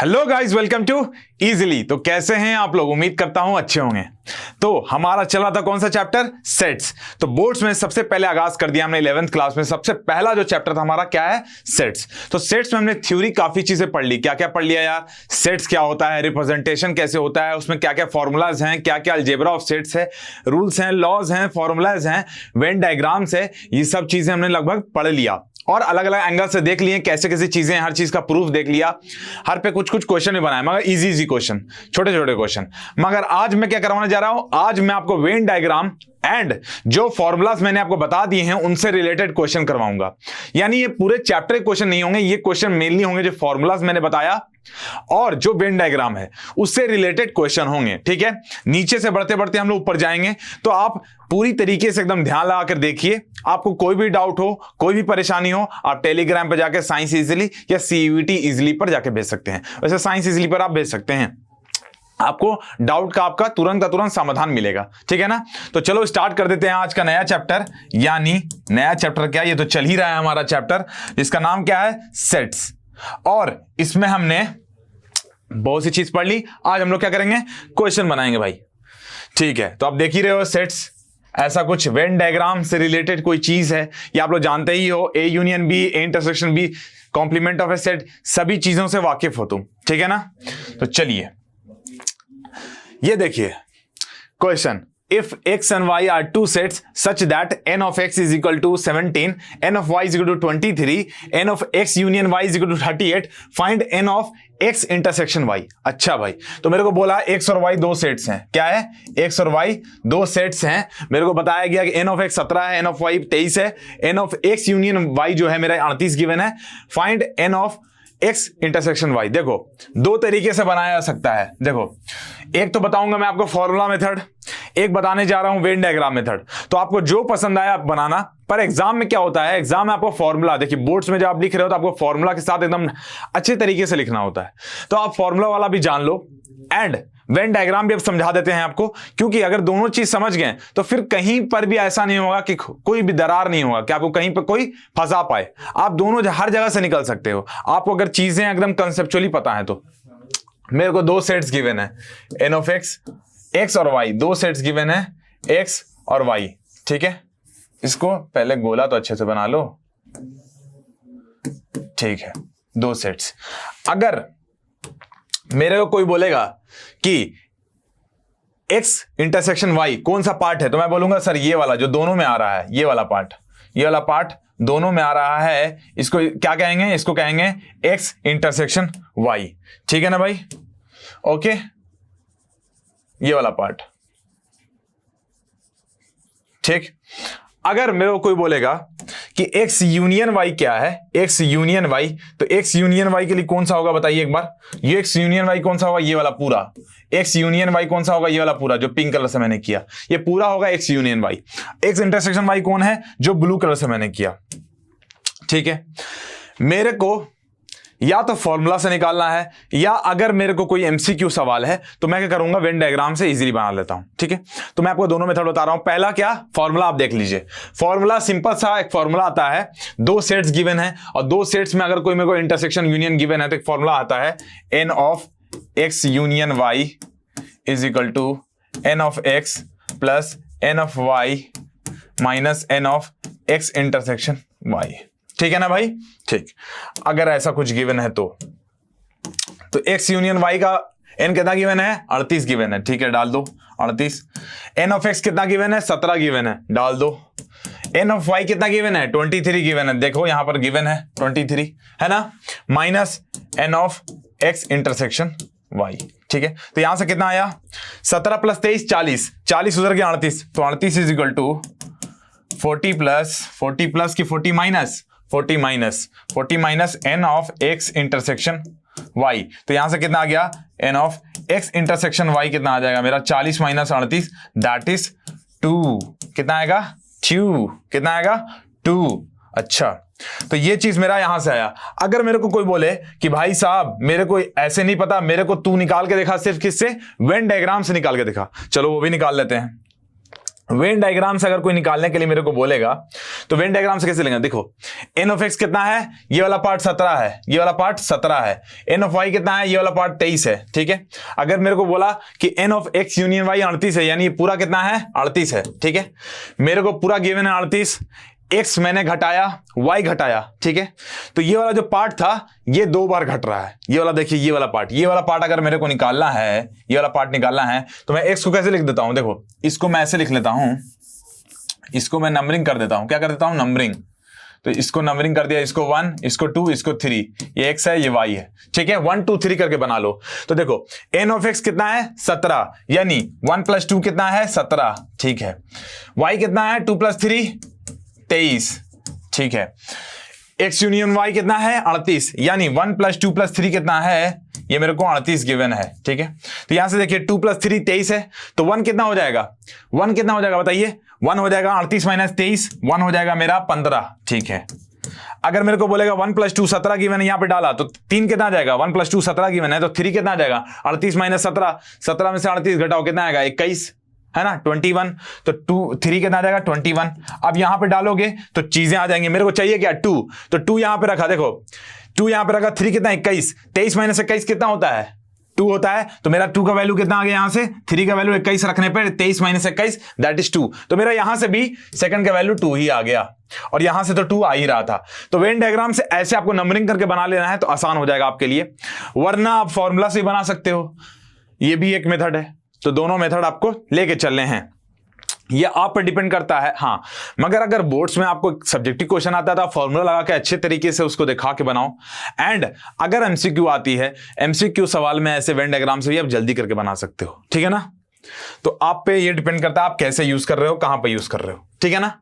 Hello guys, welcome to easily. तो कैसे हैं आप लोग? उम्मीद करता हूं अच्छे होंगे। तो हमारा चला था कौन सा चैप्टर? सेट्स। तो बोर्ड्स में सबसे पहले आगाज कर दिया हमने 11th क्लास में। सबसे पहला जो चैप्टर था हमारा क्या है? सेट्स। तो सेट्स में हमने थ्योरी काफी चीजें पढ़ ली। क्या क्या पढ़ लिया यार? सेट्स क्या होता है, रिप्रेजेंटेशन कैसे होता है, उसमें क्या क्या फॉर्मूलाज हैं, क्या क्या अलजेब्रा ऑफ सेट्स है, रूल्स हैं, लॉज हैं, फॉर्मूलाज हैं, वेन डायग्राम्स है, ये सब चीजें हमने लगभग पढ़ लिया और अलग अलग एंगल से देख लिए कैसे कैसे चीजें, हर चीज का प्रूफ देख लिया। हर पे कुछ कुछ क्वेश्चन भी बनाए, मगर इजी क्वेश्चन, छोटे छोटे क्वेश्चन। मगर आज मैं क्या करवाने जा रहा हूं? आज मैं आपको वेन डायग्राम एंड जो फॉर्मूलाज मैंने आपको बता दिए हैं उनसे रिलेटेड क्वेश्चन करवाऊंगा। यानी ये पूरे चैप्टर के क्वेश्चन नहीं होंगे, ये क्वेश्चन मेनली होंगे जो फॉर्मूलाज मैंने बताया और जो वेन डायग्राम है उससे रिलेटेड क्वेश्चन होंगे। ठीक है, नीचे से बढ़ते बढ़ते हम लोग ऊपर जाएंगे, तो आप पूरी तरीके से एकदम ध्यान लगाकर देखिए। आपको कोई भी डाउट हो, कोई भी परेशानी हो, आप टेलीग्राम पर जाकर साइंस इजीली या सीयूईटी इजीली पर जाकर भेज सकते हैं। वैसे साइंस इजीली पर आप भेज सकते हैं, आपको डाउट का आपका तुरंत का तुरंत समाधान मिलेगा। ठीक है ना? तो चलो स्टार्ट कर देते हैं आज का नया चैप्टर। यानी नया चैप्टर क्या, ये तो चल ही रहा है हमारा चैप्टर, जिसका नाम क्या है? सेट्स। और इसमें हमने बहुत सी चीज पढ़ ली। आज हम लोग क्या करेंगे? क्वेश्चन बनाएंगे भाई। ठीक है, तो आप देख ही रहे हो सेट्स, ऐसा कुछ वेन डायग्राम से रिलेटेड कोई चीज है, ये आप लोग जानते ही हो। A union B, A intersection B, complement of A set, सभी चीजों से वाकिफ हो तुम। ठीक है ना? तो चलिए ये देखिए question. If x and y are two sets such that n of x is equal to 17, n of y is equal to 23, n of x union y is equal to 38, find n of x intersection y। अच्छा भाई, तो मेरे को बोला x और y दो sets हैं। क्या है? x और y दो सेट्स हैं। मेरे को बताया गया कि n of x 17 है, n of y 23 है, n of x union y जो है मेरा 38 गिवन है। Find n of x intersection y। देखो दो तरीके से बनाया जा सकता है। देखो, एक तो बताऊंगा मैं आपको फॉर्मूला मेथड, एक बताने जा रहा हूं वेन डायग्राम मेथड। तो आपको जो पसंद आया आप बनाना। पर एग्जाम में क्या होता है? एग्जाम में आपको फॉर्मूला, देखिए बोर्ड्स में जब आप लिख रहे हो तो आपको फॉर्मूला के साथ एकदम अच्छे तरीके से लिखना होता है। तो आप फॉर्मूला वाला भी जान लो एंड वेन डायग्राम भी अब समझा देते हैं आपको, क्योंकि अगर दोनों चीज समझ गए तो फिर कहीं पर भी ऐसा नहीं होगा कि कोई भी दरार नहीं होगा कि आपको कहीं पर कोई फंसा पाए। आप दोनों हर जगह से निकल सकते हो, आपको अगर चीजें एकदम कंसेप्चुअली पता है तो। मेरे को दो सेट्स गिवन है, एन ऑफ एक्स, एक्स और वाई, दो सेट्स गिवन है, एक्स और वाई। ठीक है, इसको पहले गोला तो अच्छे से बना लो। ठीक है, दो सेट्स। अगर मेरे को कोई बोलेगा कि x इंटरसेक्शन y कौन सा पार्ट है, तो मैं बोलूंगा सर ये वाला जो दोनों में आ रहा है, ये वाला पार्ट, ये वाला पार्ट दोनों में आ रहा है, इसको क्या कहेंगे? इसको कहेंगे x इंटरसेक्शन y। ठीक है ना भाई? ओके, ये वाला पार्ट। ठीक। अगर मेरे को कोई बोलेगा कि x यूनियन y क्या है, x यूनियन y, तो x यूनियन y के लिए कौन सा होगा बताइए एक बार। ये x यूनियन y कौन सा होगा? ये वाला पूरा। x यूनियन y कौन सा होगा? ये वाला पूरा जो पिंक कलर से मैंने किया, ये पूरा होगा x union y। x intersection y कौन है? जो ब्लू कलर से मैंने किया। ठीक है, मेरे को या तो फॉर्मूला से निकालना है, या अगर मेरे को कोई एमसीक्यू सवाल है तो मैं क्या करूंगा? वेन डायग्राम से इजीली बना लेता हूं। ठीक है, तो मैं आपको दोनों मेथड बता रहा हूं। पहला क्या? फॉर्मूला आप देख लीजिए। फॉर्मूला सिंपल सा एक फॉर्मूला आता है, दो सेट्स गिवन है और दो सेट्स में अगर कोई मेरे को इंटरसेक्शन यूनियन गिवन है तो एक फॉर्मूला आता है, n of x union y is equal to n of x plus n of y minus n of x intersection y. ठीक है ना भाई? ठीक। अगर ऐसा कुछ गिवन है तो x यूनियन y का n कितना गिवन है? 38 गिवन है। ठीक है, डाल दो 38। n ऑफ x कितना गिवन है? 17 गिवन है, डाल दो। n ऑफ y कितना गिवन है? 23 गिवन है, देखो यहां पर गिवन है 23, है ना? Minus n of x intersection y। ठीक है, तो यहां से कितना आया? 17 प्लस 23 40, 40 उधर गया 38, तो 38 इज इक्वल टू 40 प्लस की 40 minus n of x intersection y। तो यहां से कितना आ गया? n of x intersection y कितना आ जाएगा मेरा? 40 माइनस 38 दैट इज 2। कितना आएगा? 2। कितना आएगा? 2। अच्छा, तो ये चीज मेरा यहां से आया। अगर मेरे को कोई बोले कि भाई साहब मेरे को ऐसे नहीं पता, मेरे को तू निकाल के दिखा, सिर्फ किससे? वेन डायग्राम से निकाल के दिखा। चलो वो भी निकाल लेते हैं। वेन डायग्राम से अगर कोई निकालने के लिए मेरे को बोलेगा तो वेन डायग्राम से कैसे लेंगे, देखो एन ऑफ एक्स कितना है, ये वाला पार्ट 17 है, ये वाला पार्ट 17 है, एन ऑफ वाई कितना है, ये वाला पार्ट 23 है, ठीक है। अगर मेरे को बोला कि n of x union y 38 है, यानी ये पूरा कितना है 38 है, ठीक है। मेरे को पूरा गिवन है 38, x मैंने घटाया, y घटाया, ठीक है। तो ये वाला जो पार्ट था ये 2 बार घट रहा है, ये वाला देखिए, ये वाला पार्ट अगर मेरे को निकालना है, ये वाला पार्ट निकालना है, तो मैं x को कैसे लिख देता हूं, देखो इसको मैं ऐसे लिख लेता हूं, इसको मैं नंबरिंग कर देता हूं, क्या कर देता हूं, नंबरिंग। तो इसको नंबरिंग कर दिया, इसको 1, इसको 2, इसको 3, ये x है, ये y है, ठीक है। 1 2 3 करके बना लो। तो देखो n ऑफ x कितना है 17, यानी 1 + 2 कितना है 17, ठीक है। y कितना है 2 + 3 23, ठीक है। x यूनियन y कितना है 38, यानी 1 + 2 + 3 कितना है, ये मेरे को 38 गिवन है, ठीक है। तो यहां से देखिए 2 + 3 23 है, तो 1 कितना हो जाएगा, 1 कितना हो जाएगा बताइए, 1 हो जाएगा 38 - 23, 1 हो जाएगा मेरा 15, ठीक है। अगर मेरे को बोलेगा 1 + 2 17 गिवन है, यहां पे डाला तो 3 कितना आ जाएगा, 1 + 2 17 गिवन है, तो 3 कितना आ जाएगा 38 - 17, 17 में से 38 घटाओ कितना आएगा 21, है ना 21, तो 3 कितना आ जाएगा 21। अब यहां पे डालोगे तो चीजें आ जाएंगी, मेरे को चाहिए क्या 2, तो 2 यहां पे रखा, देखो 2 यहां पे रखा, 3 कितना 21, 23 - 21 कितना होता है 2 होता है, तो मेरा 2 का वैल्यू कितना आ गया, यहां से 3 का वैल्यू 21 रखने पर 23 - 21 दैट इज 2, तो मेरा यहां से भी सेकंड का वैल्यू 2 ही आ गया, और यहां से तो 2 आ ही रहा था। तो वेन डायग्राम से ऐसे आपको नंबरिंग करके बना लेना है तो आसान हो जाएगा आपके लिए, वरना आप फॉर्मूला से बना सकते हो, ये भी एक मेथड है। तो दोनों मेथड आपको लेके चलने हैं, ये आप पर डिपेंड करता है। हाँ, मगर अगर बोर्ड्स में आपको सब्जेक्टिव क्वेश्चन आता था, फॉर्मूला लगा के अच्छे तरीके से उसको दिखा के बनाओ, एंड अगर एमसीक्यू आती है, एमसीक्यू सवाल में ऐसे वेन डायग्राम से भी आप जल्दी करके बना सकते हो, ठीक है ना। तो आप पे ये डिपेंड करता है आप कैसे यूज कर रहे हो, कहां पे यूज कर रहे हो, ठीक है ना।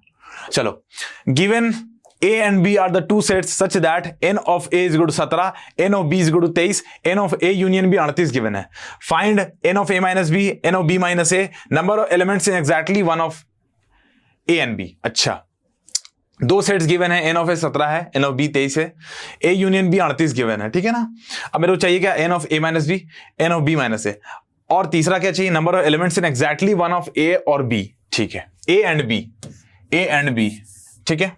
चलो, given A and B are the two sets such that n of A is equal to 17, n of B is equal to 23, n of A union B 38 given है। Find n of A minus B, n of B minus A, number of elements in exactly one of A and B। अच्छा, 2 sets given है, n of A 17 है, n of B 23 है, A union B 38 given है, ठीक है ना। अब मेरे को चाहिए क्या, n of A minus B, n of B minus A, और तीसरा क्या चाहिए, number of elements in exactly one of A और B, ठीक है, A and B, ठीक है।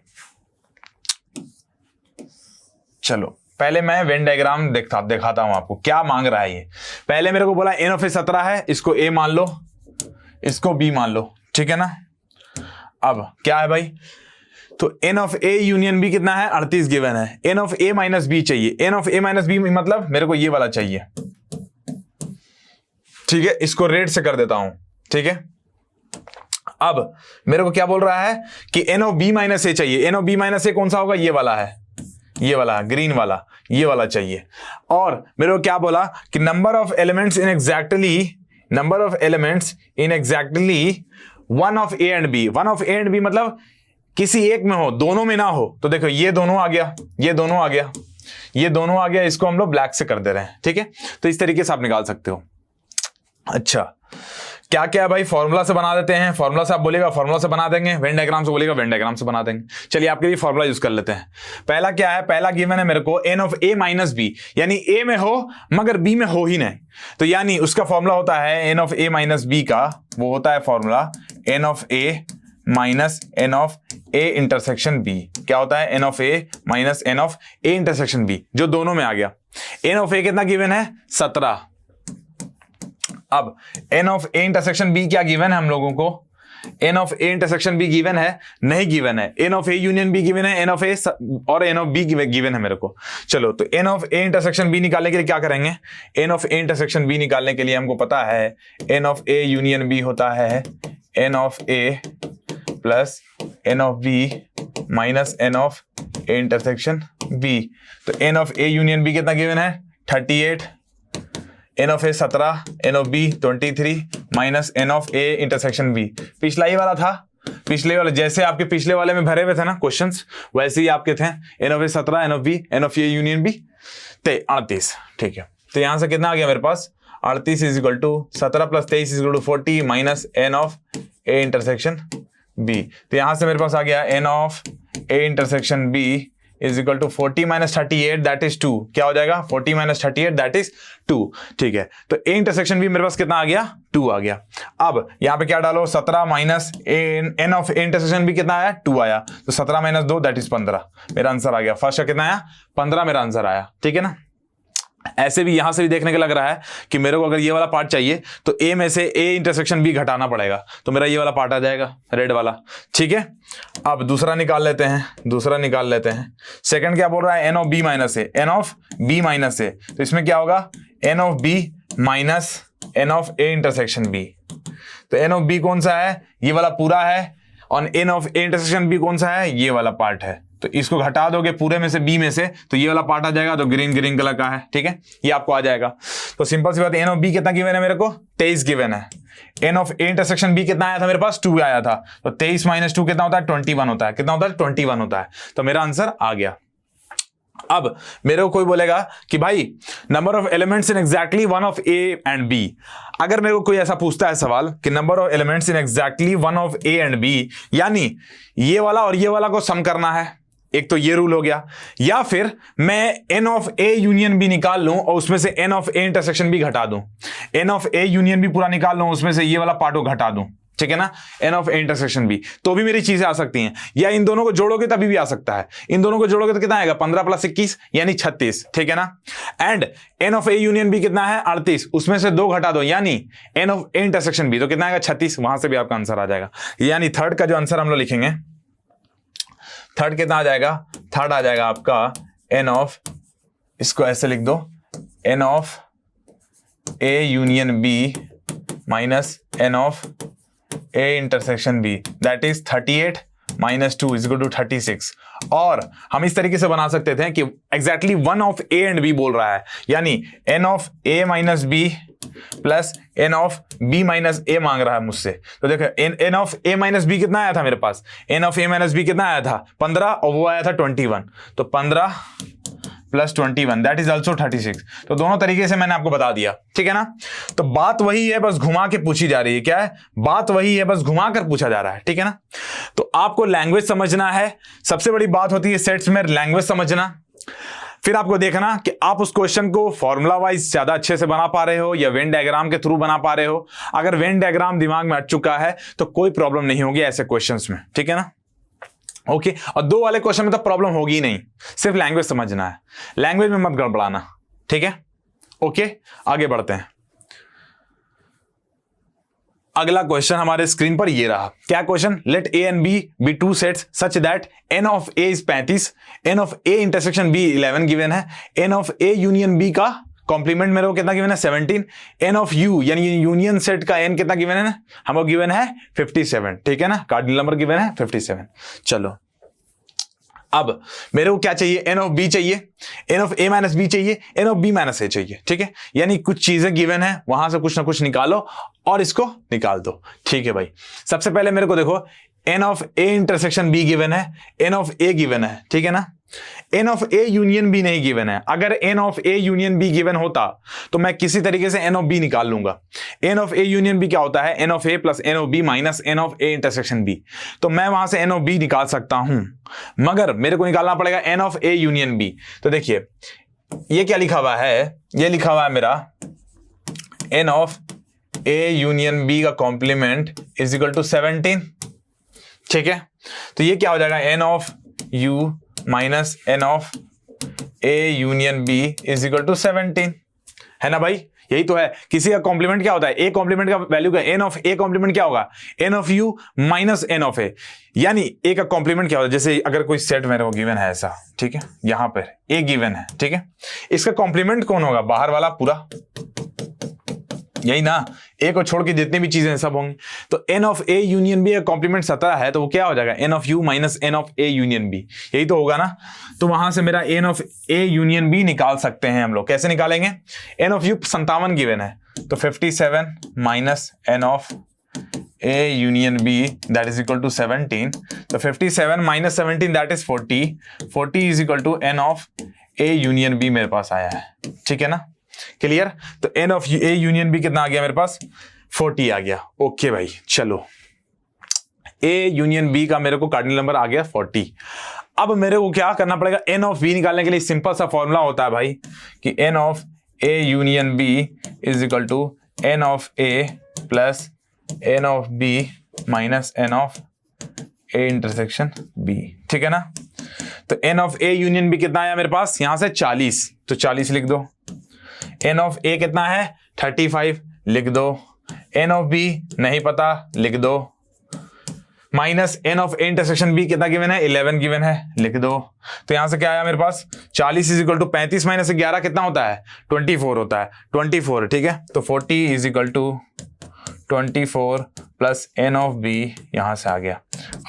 चलो पहले मैं वेन डायग्राम दिखाता हूं आपको क्या मांग रहा है ये। पहले मेरे को बोला n ऑफ A 17 है, इसको A मान लो, इसको B मान लो, ठीक है ना। अब क्या है भाई, तो n of A union B कितना है 38 गिवन है, n of A minus B चाहिए, n of A minus B मतलब मेरे को ये वाला चाहिए, ठीक है। इसको रेड से कर देता हूं, ठीक है। अब मेरे को क्या बोल रहा है कि n of B minus A चाहिए, n of B minus A कौन सा होगा, ये वाला है, ये वाला ग्रीन वाला, ये वाला चाहिए। और मेरे को क्या बोला कि number of elements in exactly one of A and B. One of A and B मतलब किसी एक में हो, दोनों में ना हो। तो देखो ये दोनों आ गया, ये दोनों आ गया, ये दोनों आ गया, इसको हम लोग ब्लैक से कर दे रहे हैं, ठीक है। तो इस तरीके से आप निकाल सकते हो। अच्छा, क्या क्या भाई, फॉर्मूला से बना देते हैं। फॉर्मूला से आप बोलेगा फॉर्मूला से बना देंगे, वेन डायग्राम से बोलेगा वेन डायग्राम से बना देंगे। चलिए आपके लिए फॉर्मूला यूज कर लेते हैं। पहला क्या है, पहला गिवन है मेरे को n of a minus B, यानी a में हो मगर b में हो ही नहीं, तो यानी उसका फॉर्मूला होता है n of a minus b का, वो होता है formula n of a minus n of a intersection b। क्या होता है, n of a minus n of a intersection b, जो दोनों में आ गया। n ऑफ a कितना गिवन है 17। अब n of a intersection b क्या गिवन है हम लोगों को, n of a intersection b given है, नहीं गिवन है। n of a union b given है, n ऑफ a और n ऑफ b गिवन है मेरे को। चलो तो n of a intersection b निकालने के लिए क्या करेंगे, n of a intersection b निकालने के लिए हमको पता है n of a union b होता है n of a plus n of b minus n of a intersection b। तो n of a union b कितना गिवन है 38, n of a 17, n of b 23 minus n of a intersection b। पिछला ही वाला था, पिछले वाले जैसे आपके पिछले वाले में भरे हुए थे ना क्वेश्चंस, वैसे ही आपके थे। n of a 17, n of b, n of a union b 38, ठीक है। तो यहां से कितना आ गया मेरे पास 38 is equal to 17 plus 23 is equal to 40 minus n of a intersection b। तो यहां से मेरे पास आ गया n of a intersection b is equal to 40 minus 38 that is 2। क्या हो जाएगा 40 माइनस 38 दैट इज 2। ठीक है, तो ए इंटरसेक्शन बी मेरे पास कितना आ गया 2 आ गया। अब यहां पे क्या डालो 17 minus n of A intersection B कितना आया 2 आया, तो 17 माइनस 2 दैट इज 15। मेरा आंसर आ गया फर्स्ट का कितना आया 15 मेरा आंसर आया। ठीक है ना, ऐसे भी यहां से भी देखने का लग रहा है कि मेरे को अगर ये वाला पार्ट चाहिए तो ए में से ए इंटरसेक्शन बी घटाना पड़ेगा, तो मेरा ये वाला पार्ट आ जाएगा रेड वाला। ठीक है, अब दूसरा निकाल लेते हैं। सेकंड क्या बोल रहा है n of B minus A, n of B minus A, तो इसमें क्या होगा n of B minus n of A intersection B. तो एन ऑफ बी कौन सा है ये वाला पूरा है, और n of A intersection B कौन सा है ये वाला पार्ट है। तो इसको घटा दोगे पूरे में से बी में से तो ये वाला पार्ट आ जाएगा, तो ग्रीन ग्रीन कलर का है। ठीक है, ये आपको आ जाएगा। तो सिंपल सी बात, एन ऑफ बी कितना गिवन है मेरे को 23 गिवन है। N of A intersection B कितना आया था मेरे पास 2 आया था, तो 23 माइनस 2 कितना होता है 21 होता है। कितना होता है 21 होता है, तो मेरा आंसर आ गया। अब मेरे को कोई बोलेगा कि भाई number of elements in exactly one of A and B. अगर मेरे को कोई ऐसा पूछता है सवाल कि number of elements in exactly one of A and B, यानी ये वाला और ये वाला को सम करना है, एक तो ये रूल हो गया, या फिर मैं n of A union B निकाल लूं और उसमें से n of A intersection B घटा दूं, n of A union B पूरा निकाल लूं उसमें से ये वाला पार्ट को घटा दूं। ठीक है ना, n of A intersection B, तो भी मेरी चीजें आ सकती हैं, या इन दोनों को जोड़ोगे तभी भी आ सकता है। इन दोनों को जोड़ोगे तो कितना आएगा 15 प्लस 21 यानी 36। ठीक है ना, and n of A union B कितना है 38, उसमें से 2 घटा दो यानी n of A intersection B, तो कितना आएगा 36, वहां से भी आपका आंसर आ जाएगा। यानी थर्ड का जो आंसर हम लोग लिखेंगे, थर्ड कितना आ जाएगा, थर्ड आ जाएगा आपका एन ऑफ, इसको ऐसे लिख दो, n of A union B minus n of A intersection B, that is 38 minus 2 is equal to 36। और हम इस तरीके से बना सकते थे कि exactly one of A and B बोल रहा है, यानी n of A minus B plus n of B minus A मांग रहा है मुझसे। तो देखो n of A minus B कितना आया था मेरे पास, n of A minus B कितना आया था 15 और वो आया था 21, तो 15 प्लस 21 दैट इज ऑल्सो 36। तो दोनों तरीके से मैंने आपको बता दिया। ठीक है ना, तो बात वही है, बस घुमा के पूछी जा रही है। क्या है बात वही है, बस घुमा कर पूछा जा रहा है। ठीक है ना, तो आपको लैंग्वेज समझना है, सबसे बड़ी बात होती है सेट्स में लैंग्वेज समझना। फिर आपको देखना कि आप उस क्वेश्चन को फॉर्मूला वाइज ज्यादा अच्छे से बना पा रहे हो या वेन डायग्राम के थ्रू बना पा रहे हो। अगर वेन डायग्राम दिमाग में अट चुका है तो कोई प्रॉब्लम नहीं होगी ऐसे क्वेश्चंस में। ठीक है ना, ओके। और 2 वाले क्वेश्चन में तो प्रॉब्लम होगी ही नहीं, सिर्फ लैंग्वेज समझना है, लैंग्वेज में मत गड़बड़ाना। ठीक है, ओके, आगे बढ़ते हैं। अगला क्वेश्चन हमारे स्क्रीन पर ये रहा। क्या question, let A and B be 2 sets such that n of A is 35, n of A intersection B 11 given है, n of A union B का कॉम्प्लीमेंट मेरे को कितना गिवन है 17, एन ऑफ यू यानी यूनियन सेट का n कितना given है ना, हमको गिवन है 57। ठीक है ना, कार्डिनल नंबर गिवन है 57। चलो अब मेरे को क्या चाहिए, एन ऑफ बी चाहिए, n of A minus B चाहिए, n of B minus A चाहिए। ठीक है, यानी कुछ चीजें गिवन है, वहां से कुछ ना कुछ निकालो और इसको निकाल दो। ठीक है भाई, सबसे पहले मेरे को देखो n of A intersection B given है, एन ऑफ ए गिवन है। ठीक है ना, n of A union B नहीं गिवन है। अगर n of A union B given होता तो मैं किसी तरीके से एन ऑफ बी निकाल लूंगा। N of A union B क्या होता है, n of A plus n of B minus n of A intersection B, तो मैं वहां से एन ऑफ बी निकाल सकता हूं, मगर मेरे को निकालना पड़ेगा n of A union B. तो देखिए ये क्या लिखा हुआ है, ये लिखा हुआ है मेरा n of A union B का कॉम्प्लीमेंट इज इक्वल टू 17। ठीक है, तो ये क्या हो जाएगा, n of U minus n of A union B is equal to 17, है ना भाई, यही तो है। किसी का कॉम्प्लीमेंट क्या होता है, ए कॉम्प्लीमेंट का वैल्यू क्या, एन ऑफ ए कॉम्प्लीमेंट क्या होगा, n of U minus n of A, यानी ए का कॉम्प्लीमेंट क्या होता है, जैसे अगर कोई सेट मेरे को गिवन है ऐसा, ठीक है, यहां पर ए गिवन है, ठीक है, इसका कॉम्प्लीमेंट कौन होगा, बाहर वाला पूरा, यही ना, ए को छोड़ के जितनी भी चीजें सब होंगी। तो N of A union B का कॉम्प्लीमेंट 17 है, तो वो क्या हो जाएगा, n of U minus n of A union B, यही तो होगा ना। तो वहां से मेरा n of A union B निकाल सकते हैं हम लोग। कैसे निकालेंगे, एन ऑफ यू 57 गिवन है, तो 57 minus n of A union B that is equal to 17, तो 57 minus 17 that is 40, 40 is equal to n of A union B मेरे पास आया है। ठीक है ना, क्लियर। तो N of A union B कितना आ गया मेरे पास, 40 आ गया। ओके भाई, चलो ए यूनियन बी का मेरे को कार्डिनल नंबर आ गया 40। अब मेरे को क्या करना पड़ेगा, एन ऑफ बी निकालने के लिए सिंपल सा फॉर्मूला होता है भाई कि n of A union B is equal to n of A plus n of B minus n of A intersection B. ठीक है ना। तो N of A union B कितना आया मेरे पास, यहां से 40, तो 40 लिख दो। एन ऑफ ए कितना है 35, लिख दो। एन ऑफ बी नहीं पता, लिख दो। Minus n of A intersection B कितना गिवन है 11 गिवन है, लिख दो। तो यहां से क्या आया मेरे पास 40 इज इक्वल टू 35 माइनस 11 कितना होता है 24 होता है, 24। ठीक है, तो 40 is equal to 24 plus n of B यहां से आ गया।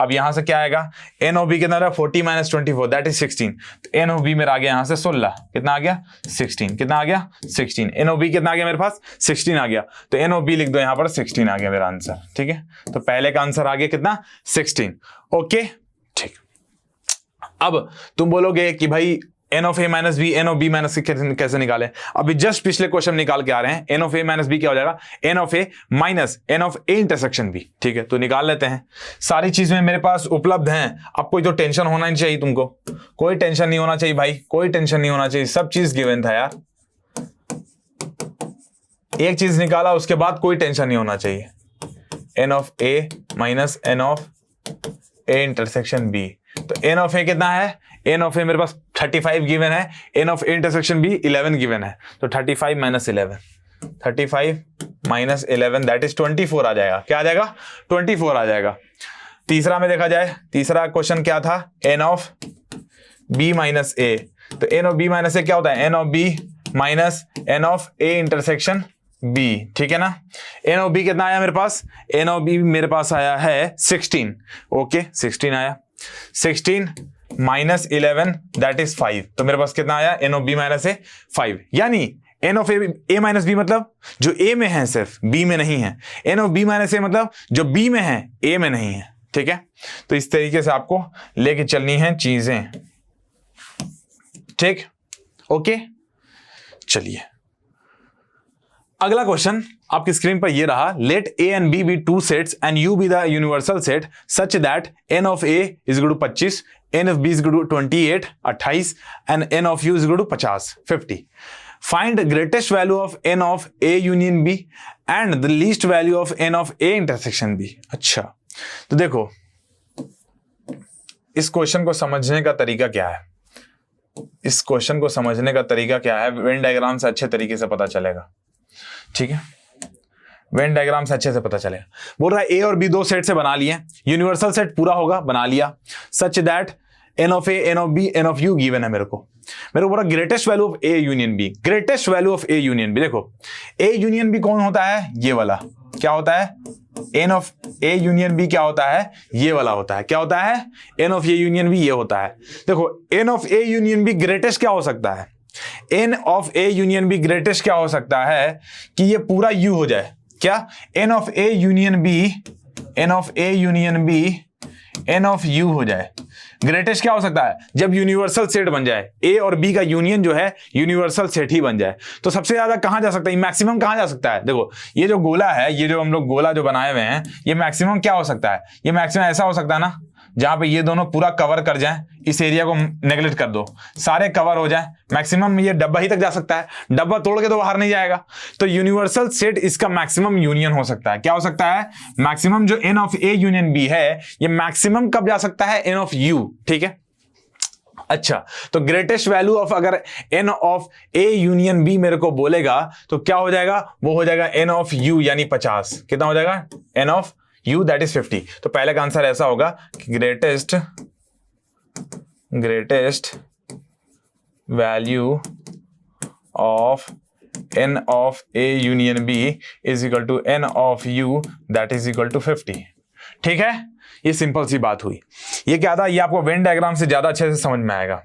अब यहां से क्या आएगा, एन ऑफ बी कितना रहा 40 माइनस 24 दैट इज 16। तो एन ऑफ बी मेरा आ गया यहां से 16, कितना आ गया 16, कितना आ गया 16। एन ऑफ बी कितना आ गया मेरे पास 16 आ गया, तो एन ऑफ बी लिख दो यहां पर 16 आ गया मेरा आंसर। ठीक है, तो पहले का आंसर आ गया कितना 16। ओके ठीक। अब तुम बोलोगे कि भाई n of A minus B, n of B minus C कैसे निकालें। अभी जस्ट पिछले क्वेश्चन निकाल के आ रहे हैं। N of A minus B क्या हो जाएगा, n of A minus n of A intersection B. ठीक है, तो निकाल लेते हैं। सारी चीजें मेरे पास उपलब्ध हैं। अब कोई तो टेंशन होना नहीं चाहिए तुमको, कोई टेंशन नहीं होना चाहिए भाई, कोई टेंशन नहीं होना चाहिए, सब चीज गिवन था यार। एक चीज निकाला उसके बाद कोई टेंशन नहीं होना चाहिए। N of A minus n of A intersection B. तो एन ऑफ ए कितना है, एन ऑफ ए मेरे पास 35 गिवन है, n of A intersection B 11 given है। तो 35 माइनस 11, 35 माइनस 11 दैट इज 24 आ जाएगा। क्या आ जाएगा 24 आ जाएगा। तीसरा में देखा जाए, तीसरा क्वेश्चन क्या था, n of B minus A. तो N of B minus A क्या होता है, n of B minus n of A intersection B. ठीक है ना। एन ऑफ बी कितना आया मेरे पास, एन ऑफ बी मेरे पास आया है 16। ओके 16 आया, 16 माइनस 11 दैट इज 5। तो मेरे पास कितना आया, n of B minus A 5। यानी n of A minus B मतलब जो ए में है सिर्फ बी में नहीं है, एन ऑफ बी माइनस ए मतलब जो बी में है ए में नहीं है। ठीक है, तो इस तरीके से आपको लेके चलनी है चीजें। ठीक, ओके चलिए अगला क्वेश्चन आपकी स्क्रीन पर ये रहा। Let A and B be two sets and U be the universal set such that n of A is equal to 25, n of B is equal to 28 28 and n of U is equal to 50 50। Find greatest value of n of A union B and the least value of n of A intersection B. अच्छा, तो देखो इस question को समझने का तरीका क्या है, इस क्वेश्चन को समझने का तरीका क्या है, वेन डायग्राम से अच्छे तरीके से पता चलेगा। ठीक है, वेन डायग्राम से अच्छे से पता चलेगा। बोल रहा है ए और बी दो सेट से बना लिए, यूनिवर्सल सेट पूरा होगा, बना लिया। Such that n of A n of B n of U given है मेरे को बोला greatest value of A union B, greatest value of A union B. देखो ए यूनियन बी कौन होता है, ये वाला क्या होता है, n of A union B क्या होता है, ये वाला होता है। क्या होता है, n of A union B ये होता है। देखो n of A union B greatest क्या हो सकता है, n of A union B greatest क्या हो सकता है कि ये पूरा यू हो जाए। क्या, n of A union B, n of A union B n of U हो जाए। ग्रेटेस्ट क्या हो सकता है, जब यूनिवर्सल सेट बन जाए, ए और बी का यूनियन जो है यूनिवर्सल सेट ही बन जाए। तो सबसे ज्यादा कहां जा सकता है, मैक्सिमम कहां जा सकता है। देखो ये जो गोला है, ये जो हम लोग गोला जो बनाए हुए हैं, ये मैक्सिमम क्या हो सकता है, ये मैक्सिमम ऐसा हो सकता है ना जहां पे ये दोनों पूरा कवर कर जाएं, इस एरिया को नेगलेक्ट कर दो, सारे कवर हो जाएं, मैक्सिमम ये डब्बा ही तक जा सकता है, डब्बा तोड़ के तो बाहर नहीं जाएगा। तो यूनिवर्सल सेट इसका मैक्सिमम यूनियन हो सकता है। क्या हो सकता है, मैक्सिमम जो n of A union B है ये मैक्सिमम कब जा सकता है, एन ऑफ यू। ठीक है, अच्छा तो ग्रेटेस्ट वैल्यू ऑफ अगर n of A union B मेरे को बोलेगा तो क्या हो जाएगा, वो हो जाएगा एन ऑफ यू यानी 50। कितना हो जाएगा, n of U that is 50। तो पहले का आंसर ऐसा होगा कि greatest value of n of A union B is equal to n of U that is equal to 50। ठीक है, ये सिंपल सी बात हुई। ये क्या था, ये आपको वेन डायग्राम से ज्यादा अच्छे से समझ में आएगा।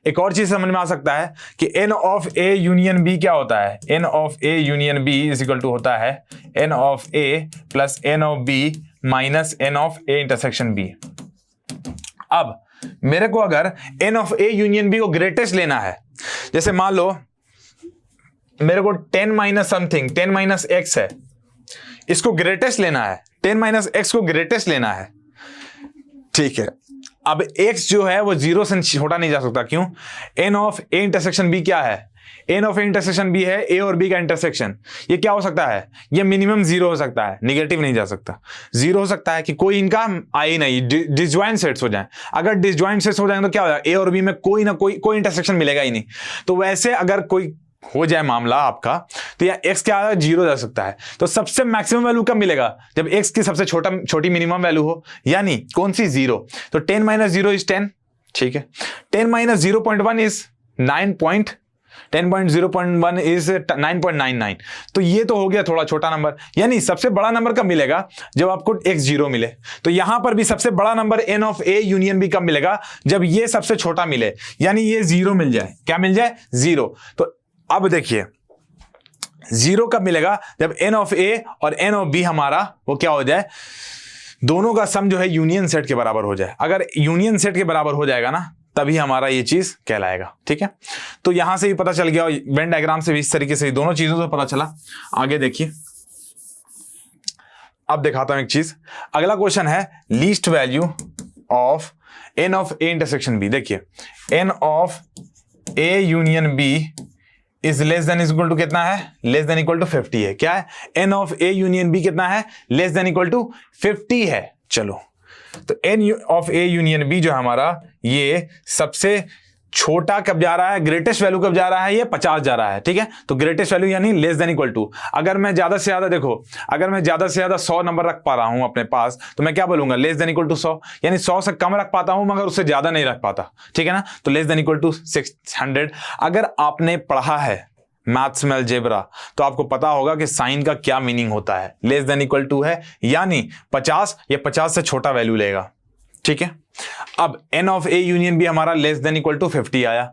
एक और चीज समझ में आ सकता है कि n of A union B क्या होता है, n of A union B is equal to होता है n of A plus n of B minus n of A intersection B. अब मेरे को अगर n of A union B को ग्रेटेस्ट लेना है, जैसे मान लो मेरे को 10 माइनस समथिंग 10 माइनस एक्स है, इसको ग्रेटेस्ट लेना है, 10 माइनस एक्स को ग्रेटेस्ट लेना है, ठीक है, अब x जो है वो 0 से छोटा नहीं जा सकता। क्यों? n of a intersection b क्या है? n of a intersection b है a और b का इंटरसेक्शन। ये क्या हो सकता है? ये मिनिमम 0 हो सकता है, निगेटिव नहीं जा सकता। 0 हो सकता है कि कोई इनका आए नहीं, डिसजॉइंट सेट्स हो जाए। अगर डिसजॉइंट सेट्स हो जाएंगे तो क्या हो जाएगा? a और b में कोई ना कोई इंटरसेक्शन मिलेगा ही नहीं। तो वैसे अगर कोई हो जाए मामला आपका, तो यह x क्या आ 0 जा सकता है। तो सबसे मैक्सिमम वैल्यू कब मिलेगा? जब x की सबसे छोटी मिनिमम वैल्यू हो, यानी कौन सी? 0। तो 10 माइनस 0 इज 10। ठीक है, 10 माइनस 0.1 इज 10.0.1 इज 9.99। तो ये तो हो गया थोड़ा छोटा नंबर। यानी सबसे बड़ा नंबर कब मिलेगा? जब आपको x 0 मिले। तो यहां पर भी सबसे बड़ा number n of a union b कब मिलेगा? जब ये सबसे छोटा मिले, यानी ये 0 मिल जाए। क्या मिल जाए? 0। तो अब देखिए 0 कब मिलेगा? जब n ऑफ a और n ऑफ b हमारा वो क्या हो जाए? दोनों का सम जो है यूनियन सेट के बराबर हो जाए। अगर यूनियन सेट के बराबर हो जाएगा ना, तभी हमारा ये चीज कहलाएगा। ठीक है, तो यहां से भी पता चल गया, वेन डायग्राम से भी इस तरीके से दोनों चीजों से पता चला। आगे देखिए, अब दिखाता हूं एक चीज। अगला क्वेश्चन है least value of n of a intersection b। देखिए n of a union b is less than is equal to कितना है? लेस देन इक्वल टू 50 है। क्या है? n of a union b कितना है? लेस देन इक्वल टू 50 है। चलो, तो n of a union b जो है हमारा, ये सबसे छोटा कब जा रहा है? ग्रेटेस्ट वैल्यू कब जा रहा है? ये 50 जा रहा है। ठीक है, तो ग्रेटेस्ट वैल्यू यानी लेस देन इक्वल टू। अगर मैं ज्यादा से ज्यादा, देखो अगर मैं ज्यादा से ज्यादा 100 नंबर रख पा रहा हूं अपने पास, तो मैं क्या बोलूंगा? Less than equal to 100। यानी 100 से कम रख पाता हूं मगर उससे ज्यादा नहीं रख पाता। ठीक है ना, तो लेस देन इक्वल टू 600। अगर आपने पढ़ा है मैथ्स में अलजेब्रा, तो आपको पता होगा कि साइन का क्या मीनिंग होता है। लेस देन इक्वल टू है यानी 50 या 50 से छोटा वैल्यू लेगा। ठीक है, अब n of a union b हमारा लेस देन इक्वल टू 50 आया।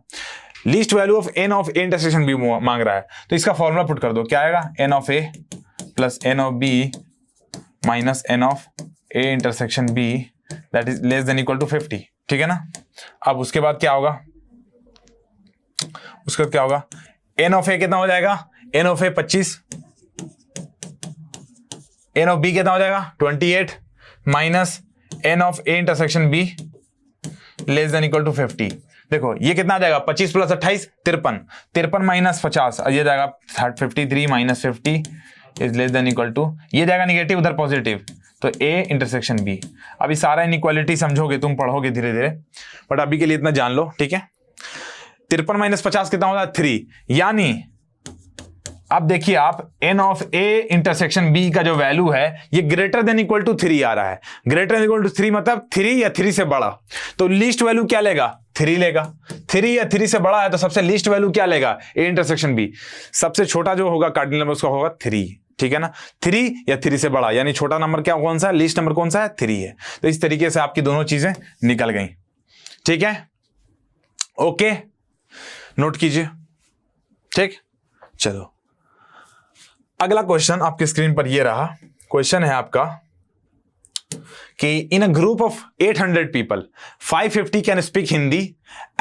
Least value of n of a intersection b मांग रहा है, तो इसका फॉर्मूला पुट कर दो। क्या आएगा? n of a plus n of b minus n of a intersection b that is less than equal to 50। ठीक है ना, अब उसके बाद क्या होगा? उसके बाद क्या होगा? n ऑफ a कितना हो जाएगा? n of a 25, n of b कितना हो जाएगा? 28 minus n of a intersection b less than equal to 50। देखो ये कितना आ जाएगा? 25 प्लस 28 53, 53 माइनस 50 ये जाएगा 53 minus 50 is less than equal to, ये जाएगा निगेटिव उधर पॉजिटिव, तो a इंटरसेक्शन b। अभी सारा इनइक्वालिटी समझोगे, तुम पढ़ोगे धीरे धीरे, बट अभी के लिए इतना जान लो। ठीक है, 53 माइनस 50 कितना होता है? 3। यानी अब देखिए आप n of a intersection b का जो वैल्यू है ये ग्रेटर देन इक्वल टू 3 आ रहा है। ग्रेटर देन इक्वल टू 3 मतलब 3 या 3 से बड़ा, तो लीस्ट वैल्यू क्या लेगा? 3 लेगा। 3 या 3 से बड़ा है तो सबसे लीस्ट वैल्यू क्या लेगा? a intersection b। सबसे छोटा जो होगा कार्डिनल नंबर उसका होगा 3। ठीक है ना, 3 या 3 से बड़ा, यानी छोटा नंबर क्या कौन सा है? लीस्ट नंबर कौन सा है? 3 है। तो इस तरीके से आपकी दोनों चीजें निकल गई। ठीक है, ओके, नोट कीजिए। ठीक, चलो अगला क्वेश्चन आपके स्क्रीन पर ये रहा। क्वेश्चन है आपका कि in a group of 800 people 550 can speak Hindi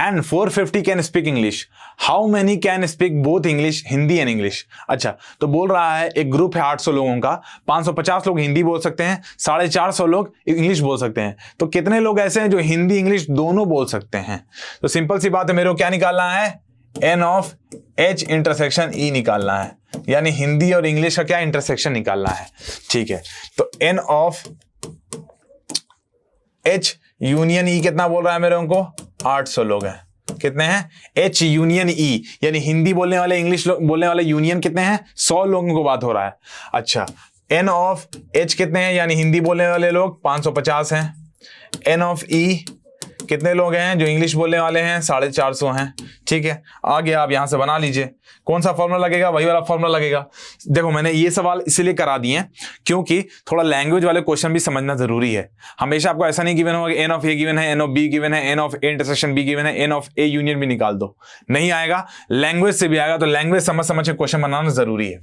and 450 can speak English, how many can speak both English, Hindi and English. अच्छा, तो बोल रहा है एक ग्रुप है 800 लोगों का, 550 लोग हिंदी बोल सकते हैं, 450 लोग इंग्लिश बोल सकते हैं। तो कितने लोग ऐसे हैं जो हिंदी इंग्लिश दोनों बोल सकते हैं? तो सिंपल सी बात है, मेरे को क्या निकालना है? n of h intersection e निकालना है, यानी हिंदी और इंग्लिश का क्या इंटरसेक्शन निकालना है। ठीक है, तो n of h union e कितना बोल रहा है मेरे को? 800 लोग हैं। कितने हैं? h यूनियन e, यानी हिंदी बोलने वाले इंग्लिश बोलने वाले यूनियन कितने हैं? 100 लोगों को बात हो रहा है। अच्छा, n ऑफ h कितने हैं? यानी हिंदी बोलने वाले लोग 550 हैं। n ऑफ e कितने लोग हैं जो इंग्लिश बोलने वाले हैं? 450 हैं। ठीक है, आगे आप यहां से बना लीजिए। कौन सा फॉर्मूला लगेगा? वही वाला फॉर्मूला लगेगा। देखो मैंने ये सवाल इसलिए करा दिए हैं क्योंकि थोड़ा लैंग्वेज वाले क्वेश्चन भी समझना जरूरी है। हमेशा आपको ऐसा नहीं गिवन होगा कि n ऑफ a गिवन है, n ऑफ b गिवन है, n of a intersection b given है, n ऑफ a यूनियन भी निकाल दो, नहीं आएगा। लैंग्वेज से भी आएगा, तो लैंग्वेज समझ के क्वेश्चन बनाना जरूरी है।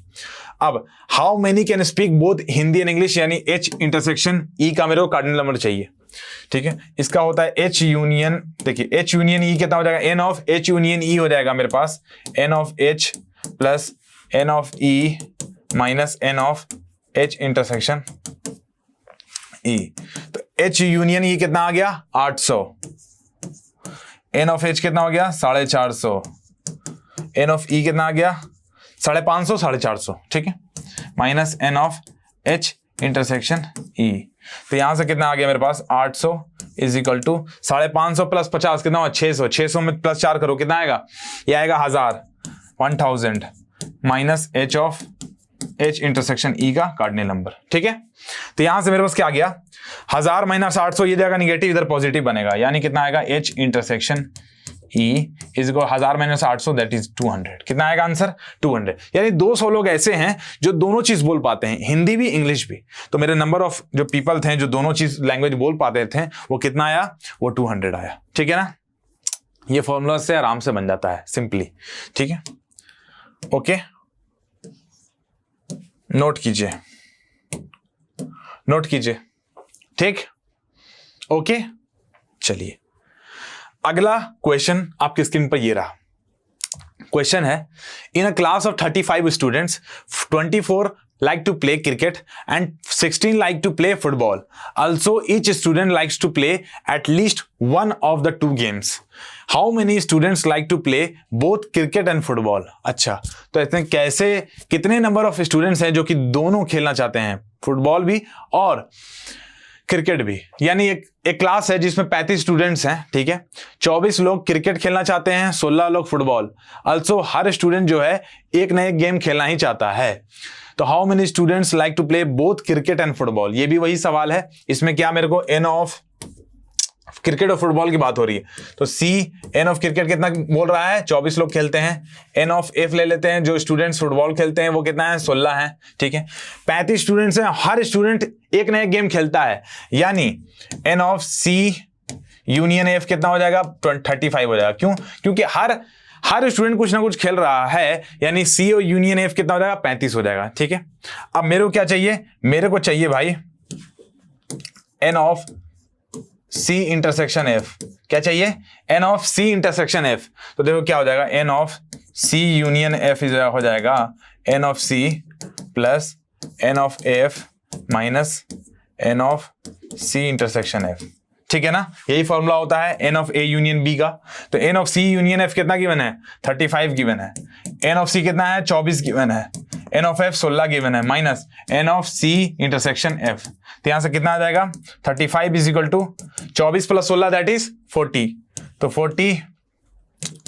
अब how many can speak both Hindi and English, यानी h इंटरसेक्शन e का मेरे को कार्डिनल नंबर चाहिए। ठीक है, इसका होता है h यूनियन, देखिए h यूनियन e कितना हो जाएगा? n of h union e हो जाएगा मेरे पास n of h plus n of e minus n of h intersection e। तो H यूनियन E कितना आ गया 800, N ऑफ H कितना हो गया 450, N ऑफ E कितना आ गया 550 450, ठीक है, minus N of H intersection E। तो यहां से कितना आ गया मेरे पास 800 इज इक्वल टू 550 प्लस 50 कितना हुआ 600, 600 में प्लस 4 करो कितना आएगा, ये आएगा 1000 minus H of H intersection E का कार्डिनल नंबर, ठीक है। तो यहां से मेरे पास क्या आ गया 1000 माइनस 800, ये जाएगा निगेटिव, इधर पॉजिटिव बनेगा, यानी कितना आएगा H intersection E is equal 1000 minus 800 that is 200। कितना आएगा आंसर 200। यानी 200 लोग ऐसे हैं जो दोनों चीज बोल पाते हैं, हिंदी भी इंग्लिश भी। तो मेरे नंबर ऑफ जो पीपल थे जो दोनों चीज लैंग्वेज बोल पाते थे वो कितना आया, वो 200 आया, ठीक है ना। ये फॉर्मूला से आराम से बन जाता है सिंपली, ठीक है। ओके, नोट कीजिए, नोट कीजिए, ठीक, ओके। चलिए अगला क्वेश्चन आपकी स्क्रीन पर ये रहा। क्वेश्चन है, in a class of 35 students 24 like to play cricket and 16 like to play football. Also, each student likes to play at least one of the two games. How many students like to play both cricket and football? अच्छा, तो इसमें कैसे कितने number of students हैं जो कि दोनों खेलना चाहते हैं, फुटबॉल भी और क्रिकेट भी। यानी एक क्लास है जिसमें 35 स्टूडेंट्स हैं, ठीक है, 24 लोग क्रिकेट खेलना चाहते हैं, 16 लोग फुटबॉल। अल्सो हर स्टूडेंट जो है एक ना एक गेम खेलना ही चाहता है। तो how many students like to play both cricket and football, ये भी वही सवाल है। इसमें क्या मेरे को एन ऑफ क्रिकेट और फुटबॉल की बात हो रही है, तो सी एन ऑफ क्रिकेट कितना बोल रहा है 24 लोग खेलते हैं, एन ऑफ एफ ले लेते हैं जो स्टूडेंट्स फुटबॉल खेलते हैं वो कितना है 16 है, ठीक है। 35 स्टूडेंट्स हैं, हर स्टूडेंट एक नया गेम खेलता है, यानी n of C union F कितना हो जाएगा 35 हो जाएगा। क्यों? क्योंकि हर स्टूडेंट कुछ ना कुछ खेल रहा है, यानी सी और यूनियन एफ कितना हो जाएगा 35 हो जाएगा, ठीक है। अब मेरे को क्या चाहिए, मेरे को चाहिए भाई n of C intersection F. क्या चाहिए? N of C intersection F. तो देखो क्या हो जाएगा, n of C union F हो जाएगा n of C plus n of F minus n of C intersection F, ठीक है ना। यही फॉर्मूला होता है n of A union B का। तो N of C union F कितना गिवन है 35 गिवन है, एन ऑफ सी कितना है 24 गिवन है, एन ऑफ एफ 16 गिवन है minus n of C intersection F. तो यहां से कितना आ जाएगा 35 is equal to 24 plus 16 that is 40। तो 40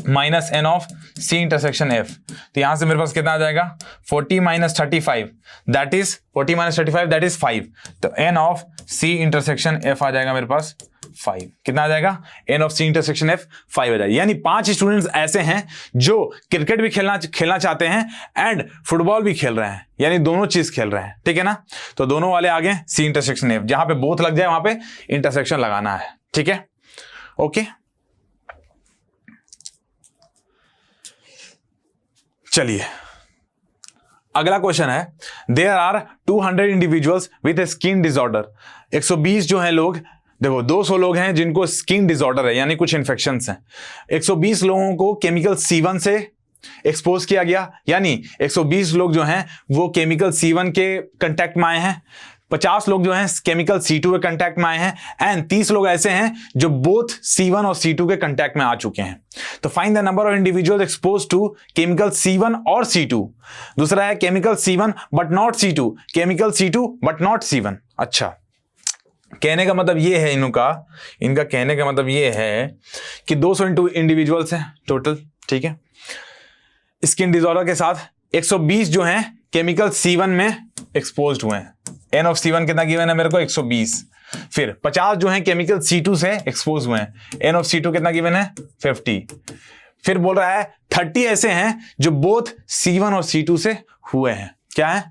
minus n of C intersection F. तो यहां से मेरे पास कितना आ जाएगा 40 minus 35 that is 40 minus 35 that is 5। तो N of C intersection F आ जाएगा मेरे पास 5। कितना आ जाएगा n of C intersection F 5 आ जाएगा। यानी 5 स्टूडेंट्स ऐसे हैं जो क्रिकेट भी खेलना चाहते हैं एंड फुटबॉल भी खेल रहे हैं, यानी दोनों चीज खेल रहे हैं, ठीक है ना। तो दोनों वाले आ गए सी इंटरसेक्शन एफ, जहां पे बोथ लग जाए वहां पे इंटरसेक्शन लगाना है, ठीक है। ओके चलिए अगला क्वेश्चन है, there are 200 individuals with a skin disorder. 120 जो हैं लोग, देखो 200 लोग हैं जिनको स्किन डिसऑर्डर है, यानी कुछ इन्फेक्शंस हैं। 120 लोगों को केमिकल C1 से एक्सपोज किया गया, यानी 120 लोग जो हैं वो केमिकल C1 के कांटेक्ट में आए हैं, 50 लोग जो हैं केमिकल C2 के कांटेक्ट में आए हैं, एंड 30 लोग ऐसे हैं जो बोथ C1 और C2 के कांटेक्ट में आ चुके हैं। तो find the number of individuals expose to chemical C1 और C2। दूसरा है chemical C1 but not C2, chemical C2 but not C1। अच्छा, कहने का मतलब ये है इनका कहने का मतलब ये है कि 200 इंडिविजुअल्स हैं टोटल, ठीक है, स्किन डिसऑर्डर के साथ। 120 जो हैं केमिकल C1 में एक्सपोज्ड हुए हैं, एन ऑफ C1 कितना गिवन है मेरे को 120। फिर 50 जो हैं केमिकल C2 से एक्सपोज हुए हैं, एन ऑफ C2 कितना गिवन है 50। फिर बोल रहा है 30 ऐसे हैं जो बोथ C1 और C2 से हुए हैं। क्या है?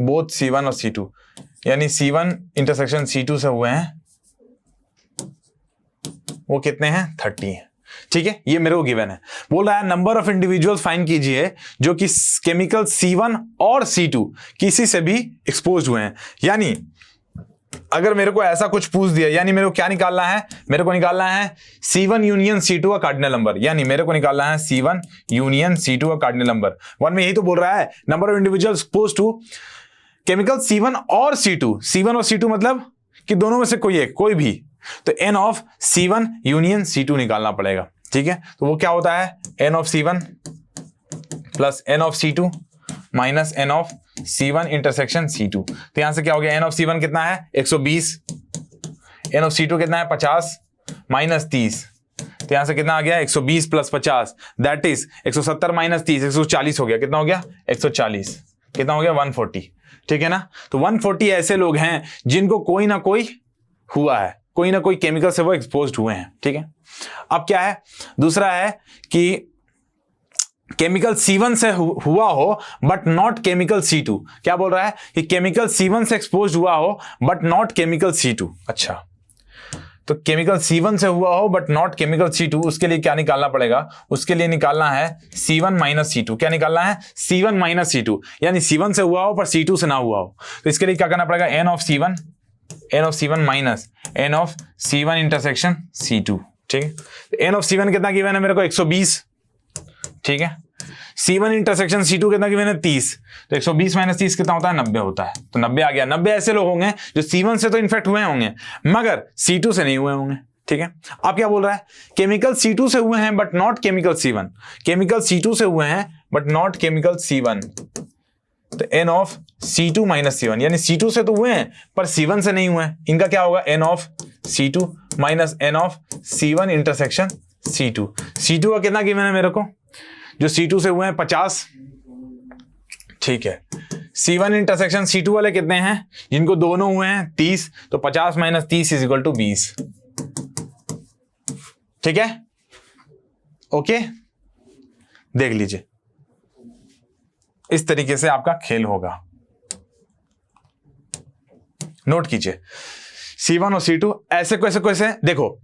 बोथ C1 और C2, यानी C1 इंटरसेक्शन C2 से हुए हैं, वो कितने हैं 30 हैं, ठीक है। ये मेरे को गिवन है। बोल रहा है नंबर ऑफ इंडिविजुअल्स फाइंड कीजिए जो कि केमिकल C1 और C2 किसी से भी एक्सपोज हुए हैं। यानी अगर मेरे को ऐसा कुछ पूछ दिया, यानी मेरे को क्या निकालना है, मेरे को निकालना है C1 यूनियन C2 का कार्डिनल नंबर, यानी मेरे को निकालना है C1 यूनियन C2 का कार्डिनल नंबर। वन में यही तो बोल रहा है number of individuals expose to chemical C1 और C2। C1 और C2 मतलब कि दोनों में से कोई एक, कोई भी, तो n of C1 union C2 निकालना पड़ेगा। ठीक है, तो वो क्या होता है, n of C1 plus n of C2 minus n of C1 intersection C2। तो यहां से क्या हो गया, n ऑफ C1 कितना है 120, n ऑफ C2 कितना है 50 माइनस 30, तो यहां से कितना आ गया 120 प्लस 50 दैट इज 170 माइनस 30 140 हो गया। कितना हो गया 140, कितना हो गया 140। ठीक है ना, तो 140 ऐसे लोग हैं जिनको कोई ना कोई हुआ है, कोई ना कोई केमिकल से वो एक्सपोज्ड हुए हैं। ठीक है, अब क्या है, दूसरा है कि केमिकल C1 से हुआ हो बट नॉट केमिकल C2। क्या बोल रहा है कि केमिकल C1 से एक्सपोज्ड हुआ हो बट नॉट केमिकल C2। अच्छा, तो केमिकल C1 से हुआ हो बट नॉट केमिकल C2, उसके लिए क्या निकालना पड़ेगा, उसके लिए निकालना है C1 माइनस C2। क्या निकालना है, C1 माइनस C2, यानी C1 से हुआ हो पर C2 से ना हुआ हो। तो इसके लिए क्या करना पड़ेगा, n of C1 minus n of C1 intersection C2। ठीक है, n ऑफ C1 कितना गिवन है मेरे को 120। ठीक है, C1 इंटरसेक्शन C2 कितना गिवन है 30, तो 120 माइनस 30 कितना होता है 90 होता है। तो 90 आ गया। 90 ऐसे लोग होंगे जो C1 से तो इन्फेक्ट हुए होंगे मगर C2 से नहीं हुए होंगे। ठीक है, अब क्या बोल रहा है, केमिकल C2 से हुए हैं but not chemical C1, chemical C2 से हुए हैं बट नॉट केमिकल C1, तो n of C2 minus C1, यानी C2 से तो हुए हैं पर C1 से नहीं हुए हैं। इनका क्या होगा, n of C2 minus n of C1 intersection C2। C2 का कितना गिवन है मेरे को, जो C2 से हुए हैं 50। ठीक है, C1 इंटरसेक्शन C2 वाले कितने हैं, जिनको दोनों हुए हैं 30, तो 50 माइनस 30 इज इक्वल टू 20। ठीक है, ओके, देख लीजिए इस तरीके से आपका खेल होगा, नोट कीजिए। C1 और C2 ऐसे कैसे देखो,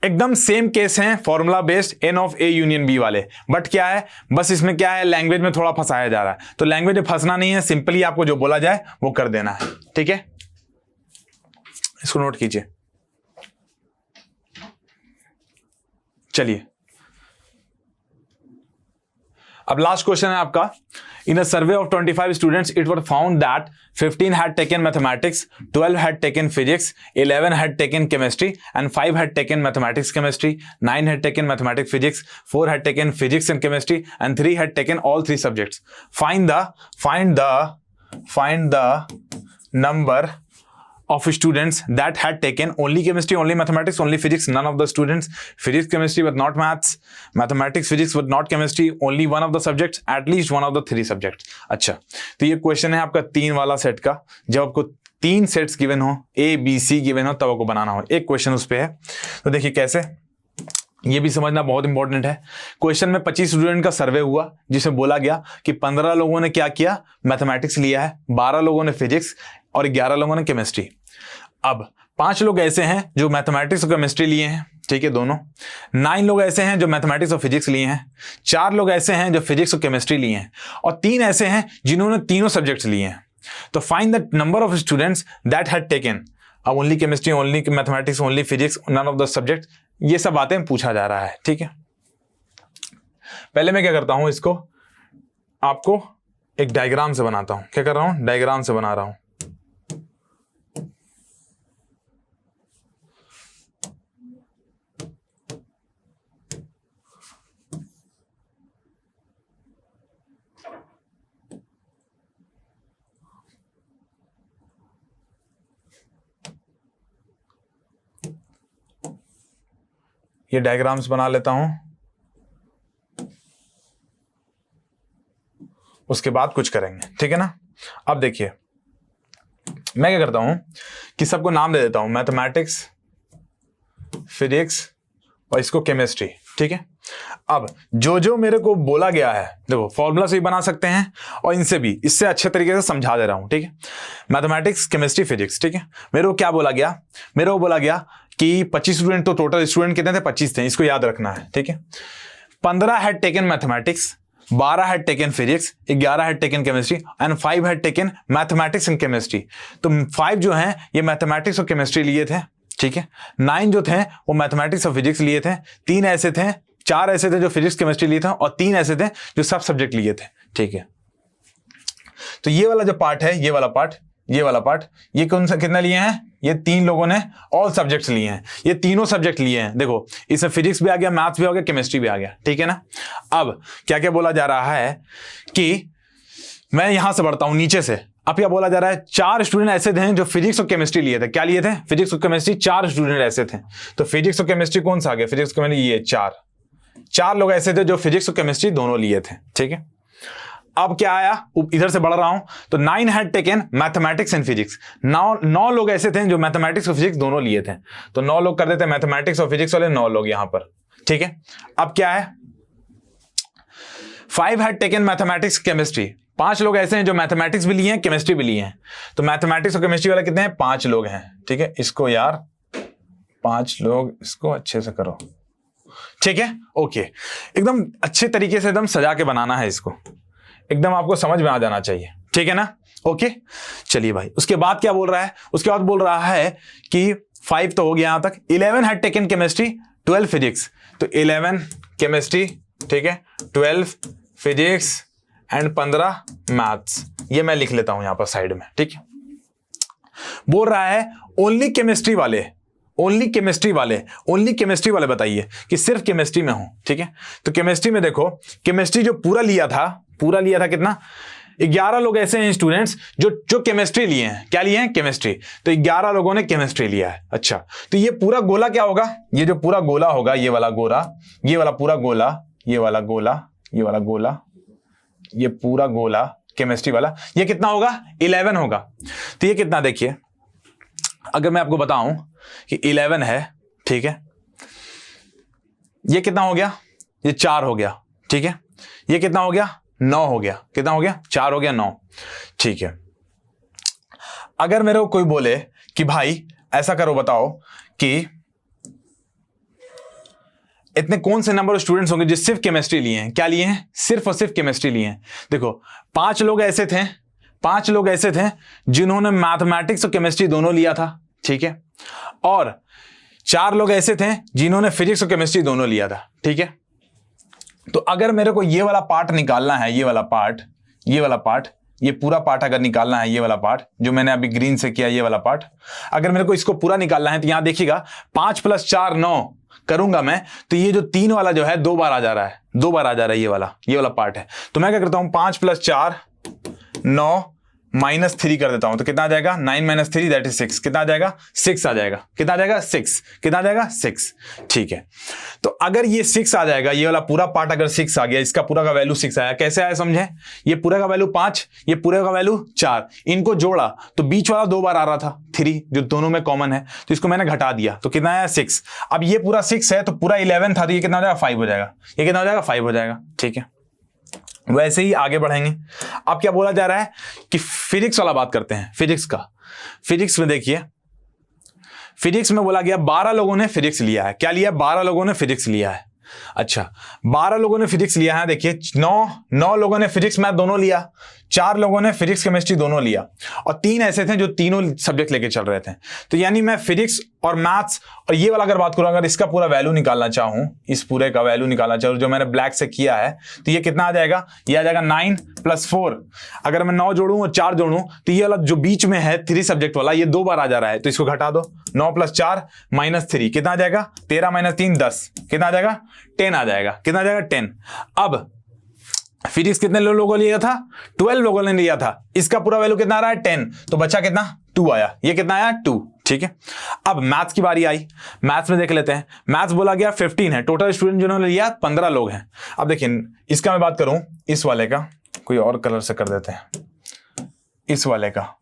एकदम सेम केस है formula based n of A union B वाले, बट क्या है, बस इसमें क्या है, लैंग्वेज में थोड़ा फंसाया जा रहा है। तो लैंग्वेज में फंसना नहीं है, सिंपली आपको जो बोला जाए वो कर देना है। ठीक है, इसको नोट कीजिए। चलिए, अब लास्ट क्वेश्चन है आपका। In a survey of 25 students, it was found that 15 had taken mathematics, 12 had taken physics, 11 had taken chemistry, and 5 had taken mathematics chemistry, 9 had taken mathematics physics, 4 had taken physics and chemistry, and 3 had taken all 3 subjects. Find the number of students that had taken only chemistry, only mathematics, only physics. None of the students physics, chemistry but not maths, mathematics, physics but not chemistry. Only one of the subjects, at least one of the 3 subjects. अच्छा, तो ये question है आपका 3 वाला set का। जब आपको 3 sets given हो, A B C गिवन हो, तब आपको बनाना हो। एक क्वेश्चन उस पे है, तो देखिए कैसे, ये भी समझना बहुत इंपॉर्टेंट है। क्वेश्चन में 25 स्टूडेंट का सर्वे हुआ जिसमें बोला गया कि 15 लोगों ने क्या किया, मैथमेटिक्स लिया है, 12 लोगों ने फिजिक्स और 11 लोगों ने केमिस्ट्री। अब 5 लोग ऐसे हैं जो मैथमेटिक्स और केमिस्ट्री लिए हैं, ठीक है, दोनों। 9 लोग ऐसे हैं जो मैथमेटिक्स और फिजिक्स लिए हैं, 4 लोग ऐसे हैं जो फिजिक्स और केमिस्ट्री लिए हैं, और 3 ऐसे हैं जिन्होंने तीनों सब्जेक्ट्स लिए हैं। तो find the number of students that had taken अब only chemistry, only mathematics, only physics, none of the subject, ये सब बातें पूछा जा रहा है। ठीक है, पहले मैं क्या करता हूं, इसको आपको एक डायग्राम से बनाता हूं। क्या कर रहा हूं, डायग्राम से बना रहा हूं। ये डायग्राम्स बना लेता हूं, उसके बाद कुछ करेंगे, ठीक है ना। अब देखिए मैं क्या करता हूं कि सबको नाम दे देता हूं, मैथमेटिक्स, फिजिक्स और इसको केमिस्ट्री, ठीक है। अब जो जो मेरे को बोला गया है, देखो फॉर्मूला से भी बना सकते हैं और इनसे भी, इससे अच्छे तरीके से समझा दे रहा हूं, ठीक है। मैथमेटिक्स, केमिस्ट्री, फिजिक्स, ठीक है। मेरे को क्या बोला गया, मेरे को बोला गया कि 25 स्टूडेंट, तो टोटल स्टूडेंट कितने थे, 25 थे, इसको याद रखना है, ठीक है। 15 had taken mathematics, 12 had taken physics, 11 had taken chemistry and 5 had taken mathematics and chemistry. तो 5 जो हैं ये मैथमेटिक्स और केमिस्ट्री लिए थे, ठीक है। 9 जो थे वो मैथमेटिक्स और फिजिक्स लिए थे, 3 ऐसे थे, 4 ऐसे थे जो फिजिक्स केमिस्ट्री लिए थे, और 3 ऐसे थे जो सब सब्जेक्ट लिए थे, ठीक है। तो ये वाला जो पार्ट है, ये वाला पार्ट, ये वाला पार्ट, ये कौन सा कितना लिए हैं, ये 3 लोगों ने ऑल सब्जेक्ट्स लिए हैं, ये तीनों सब्जेक्ट लिए हैं। देखो इसमें फिजिक्स भी आ गया, मैथ्स भी आ गया, केमिस्ट्री भी आ गया, ठीक है ना। अब क्या क्या बोला जा रहा है कि मैं यहां से बढ़ता हूं नीचे से। अब क्या बोला जा रहा है, 4 स्टूडेंट ऐसे थे जो फिजिक्स और केमिस्ट्री लिए थे। क्या लिए थे? फिजिक्स और केमिस्ट्री। 4 स्टूडेंट ऐसे थे। तो फिजिक्स और केमिस्ट्री कौन सा आ गया? फिजिक्स केमिस्ट्री, ये 4 लोग ऐसे थे जो फिजिक्स और केमिस्ट्री दोनों लिए थे, ठीक है। अब क्या आया, इधर से बढ़ रहा हूं तो 9 had taken mathematics and physics. 9 लोग ऐसे थे जो मैथमेटिक्स और फिजिक्स दोनों लिए थे। तो 9 लोग कर देते मैथमेटिक्स और फिजिक्स वाले, 9 लोग यहां पर, ठीक है। अब क्या है, 5 हैड टेकन मैथमेटिक्स केमिस्ट्री। 5 लोग ऐसे हैं जो मैथमेटिक्स भी लिए हैं, केमिस्ट्री भी लिए हैं। तो मैथमेटिक्स और केमिस्ट्री वाले कितने हैं? 5 लोग हैं, ठीक है। इसको यार 5 लोग, इसको अच्छे से करो, ठीक है, ओके। एकदम अच्छे तरीके से एकदम सजा के बनाना है इसको, एकदम आपको समझ में आ जाना चाहिए, ठीक है ना, ओके। चलिए भाई, उसके बाद क्या बोल रहा है? उसके बाद बोल रहा है कि 5 तो हो गया यहां तक। 11 हैड टेकन केमिस्ट्री, 12 फिजिक्स। तो 11 केमिस्ट्री, ठीक है, 12 फिजिक्स एंड 15 मैथ्स। ये मैं लिख लेता हूं यहां पर साइड में, ठीक है। बोल रहा है ओनली केमिस्ट्री वाले, ओनली केमिस्ट्री वाले बताइए कि सिर्फ केमिस्ट्री में हूं, ठीक है। तो केमिस्ट्री में देखो, केमिस्ट्री जो पूरा लिया था कितना? 11 लोग ऐसे हैं स्टूडेंट्स जो केमिस्ट्री लिए हैं। क्या लिए हैं? केमिस्ट्री। तो 11 लोगों ने केमिस्ट्री लिया है। अच्छा, तो ये पूरा गोला क्या होगा? ये जो पूरा गोला होगा, ये वाला गोला, ये वाला पूरा गोला, ये वाला गोला, ये वाला गोला, ये पूरा गोला केमिस्ट्री वाला, ये कितना होगा? 11 होगा। तो ये कितना, देखिए अगर मैं आपको बताऊं कि 11 है, ठीक है, ये कितना हो गया? ये 4 हो गया, ठीक है। ये कितना हो गया? 9 हो गया। कितना हो गया? 4 हो गया, 9, ठीक है। अगर मेरे को कोई बोले कि भाई ऐसा करो, बताओ कि इतने कौन से नंबर ऑफ स्टूडेंट्स होंगे जो सिर्फ केमिस्ट्री लिए हैं? क्या लिए हैं? सिर्फ और सिर्फ केमिस्ट्री लिए हैं। देखो 5 लोग ऐसे थे जिन्होंने मैथमेटिक्स और केमिस्ट्री दोनों लिया था, ठीक है। और 4 लोग ऐसे थे जिन्होंने फिजिक्स और केमिस्ट्री दोनों लिया था, ठीक है। तो अगर मेरे को ये वाला पार्ट निकालना है, ये वाला पार्ट, ये पूरा पार्ट अगर निकालना है, ये वाला पार्ट जो मैंने अभी ग्रीन से किया, ये वाला पार्ट अगर मेरे को इसको पूरा निकालना है, तो यहां देखिएगा 5 + 4 9 करूंगा मैं, तो ये जो 3 वाला जो है 2 बार आ जा रहा है, ये वाला पार्ट है। तो मैं क्या करता हूं, 5 + 4 9 -3 कर देता हूं। तो कितना आ जाएगा? 9 - 3 दैट इज 6। कितना आ जाएगा? 6 आ जाएगा। कितना आ जाएगा? 6। कितना आ जाएगा? 6, ठीक है। तो अगर ये 6 आ जाएगा, ये वाला पूरा पार्ट अगर 6 आ गया, इसका पूरा का वैल्यू 6 आया। कैसे आया समझे? ये पूरा का वैल्यू 5, ये पूरे का वैल्यू 4, इनको जोड़ा तो बीच वाला 2 बार आ रहा था 3, जो दोनों में कॉमन है, तो इसको मैंने घटा दिया। तो कितना आया? 6। अब ये पूरा 6 है, तो पूरा 11 था, तो ये कितना हो जाएगा? 5 हो जाएगा। ये कितना हो जाएगा? 5 हो जाएगा, ठीक है। वैसे ही आगे बढ़ेंगे। अब क्या बोला जा रहा है कि फिजिक्स वाला बात करते हैं, फिजिक्स का। फिजिक्स में देखिए, फिजिक्स में बोला गया 12 लोगों ने फिजिक्स लिया है। क्या लिया? 12 लोगों ने फिजिक्स लिया है। अच्छा, 12 लोगों ने फिजिक्स लिया है। देखिए 9 लोगों ने फिजिक्स मैथ दोनों लिया, 4 लोगों ने फिजिक्स केमिस्ट्री दोनों लिया, और 3 ऐसे थे जो तीनों सब्जेक्ट लेके चल रहे थे। तो यानी मैं फिजिक्स और मैथ्स और ये वाला अगर बात करूं, अगर इसका पूरा वैल्यू निकालना चाहूं, इस पूरे का वैल्यू निकालना चाहूं जो मैंने ब्लैक से किया है, तो ये कितना आ जाएगा? ये आ जाएगा 9 + 4। अगर मैं 9 जोड़ूं और 4 जोड़ूं, तो ये वाला जो बीच में है 3 सब्जेक्ट वाला, ये 2 बार आ जा रहा है, तो इसको घटा दो। 9 + 4 -3 कितना आ जाएगा? 13 - 3 10। कितना आ जाएगा? 10 आ जाएगा। कितना आ जाएगा? 10। अब फिजिक्स कितने लोगों ने लिया था? 12 लोगों ने लिया था। इसका पूरा वैल्यू कितना आ रहा है? 10। तो बचा कितना? 2 आया। ये कितना आया? 2, ठीक है। अब मैथ्स की बारी आई। मैथ्स में देख लेते हैं। मैथ्स बोला गया 15 है, टोटल स्टूडेंट जिन्होंने लिया 15 लोग हैं। अब देखिए इसका मैं बात करूं, इस वाले का कोई और कलर से कर देते हैं, इस वाले का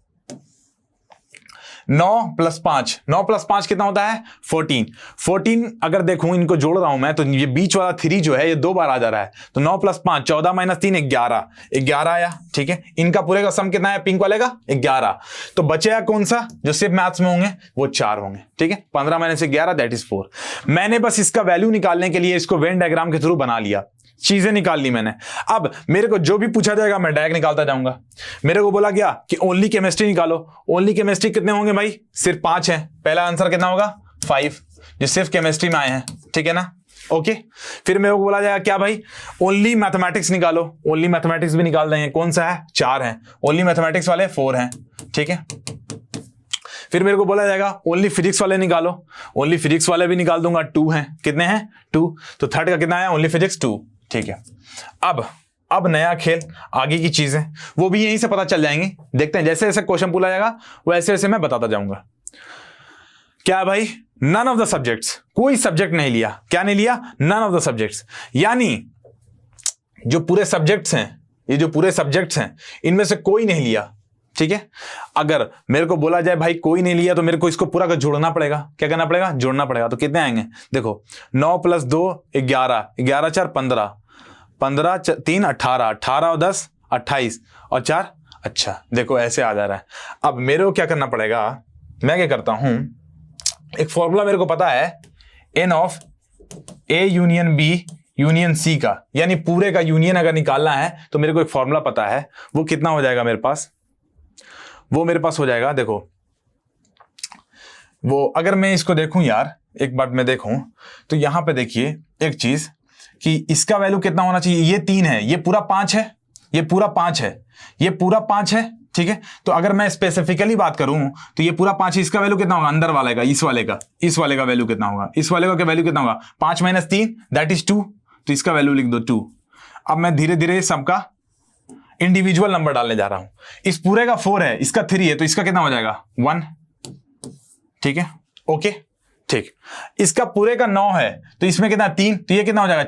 9 + 5, 9 + 5 कितना होता है? 14 अगर देखूं, इनको जोड़ रहा हूं मैं, तो ये बीच वाला 3 जो है ये 2 बार आ जा रहा है। तो 9 + 5 14 - 3 11 आया, ठीक है। इनका पूरे का सम कितना है? पिंक वाले का 11। तो बचेगा कौन सा जो सिर्फ मैथ्स में होंगे? वो 4 होंगे, ठीक है। 15 - 11 दैट इज 4। मैंने बस इसका वैल्यू निकालने के लिए इसको वेन डायग्राम के थ्रू बना लिया, चीजें निकाल ली मैंने। अब मेरे को जो भी पूछा जाएगा मैं डायरेक्ट निकालता जाऊंगा। मेरे को बोला गया कि ओनली केमिस्ट्री निकालो। ओनली केमिस्ट्री कितने होंगे भाई? सिर्फ 5 हैं। पहला आंसर कितना होगा? 5, जो सिर्फ केमिस्ट्री में आए हैं, ठीक है ना, ओके। फिर मेरे को बोला जाएगा क्या भाई? ओनली मैथमेटिक्स निकालो। ओनली मैथमेटिक्स भी निकाल देंगे। कौन सा है? 4 है। ओनली मैथमेटिक्स वाले 4 हैं, ठीक है। फिर मेरे को बोला जाएगा ओनली फिजिक्स वाले निकालो, ओनली फिजिक्स वाले भी निकाल दूंगा, 2 हैं, कितने हैं 2, तो थर्ड का कितना आया ओनली फिजिक्स 2, ठीक है। अब नया खेल, आगे की चीजें वो भी यहीं से पता चल जाएंगी, देखते हैं जैसे जैसे क्वेश्चन पूछा जाएगा वैसे वैसे मैं बताता जाऊंगा। क्या है भाई, नन ऑफ द सब्जेक्ट्स, कोई सब्जेक्ट नहीं लिया, क्या नहीं लिया, नन ऑफ द सब्जेक्ट्स, यानी जो पूरे सब्जेक्ट्स हैं, ये जो पूरे सब्जेक्ट्स हैं इनमें से कोई नहीं लिया, ठीक है। अगर मेरे को बोला जाए भाई कोई नहीं लिया तो मेरे को इसको पूरा का जोड़ना पड़ेगा, क्या करना पड़ेगा, जोड़ना पड़ेगा। तो कितने आएंगे, देखो 9 + 2 11, 11 4 15, 15 3 18, 18 और 10 28 और 4, अच्छा देखो ऐसे आ जा रहा है। अब मेरे को क्या करना पड़ेगा, मैं क्या करता हूं, एक फॉर्मूला मेरे को पता है, n of A union B union C का, यानी पूरे का यूनियन अगर निकालना है तो मेरे को एक फॉर्मूला पता है, वो कितना हो जाएगा मेरे पास, वो मेरे पास हो जाएगा, देखो वो अगर मैं इसको देखूं यार, एक बार मैं देखूं तो यहां पे देखिए एक चीज कि इसका वैल्यू कितना होना चाहिए, ये 3 है, ये पूरा 5 है, ये पूरा 5 है, ये पूरा 5 है, ठीक है। तो अगर मैं स्पेसिफिकली बात करूं तो ये पूरा 5 है, इसका वैल्यू कितना होगा, अंदर वाले का, इस वाले का वैल्यू कितना होगा, इस वाले का वैल्यू कितना होगा, 5 - 3 दैट इज 2, तो इसका वैल्यू लिख दो 2। अब मैं धीरे धीरे सबका इंडिविजुअल नंबर डालने जा रहा हूं, इस पूरे का 4 है, इसका 3 है, तो इसका कितना हो जाएगा 1, ठीक है, ओके ठीक। इसका पूरे का 9 है तो इसमें कितना 3, तो ये कितना हो जाएगा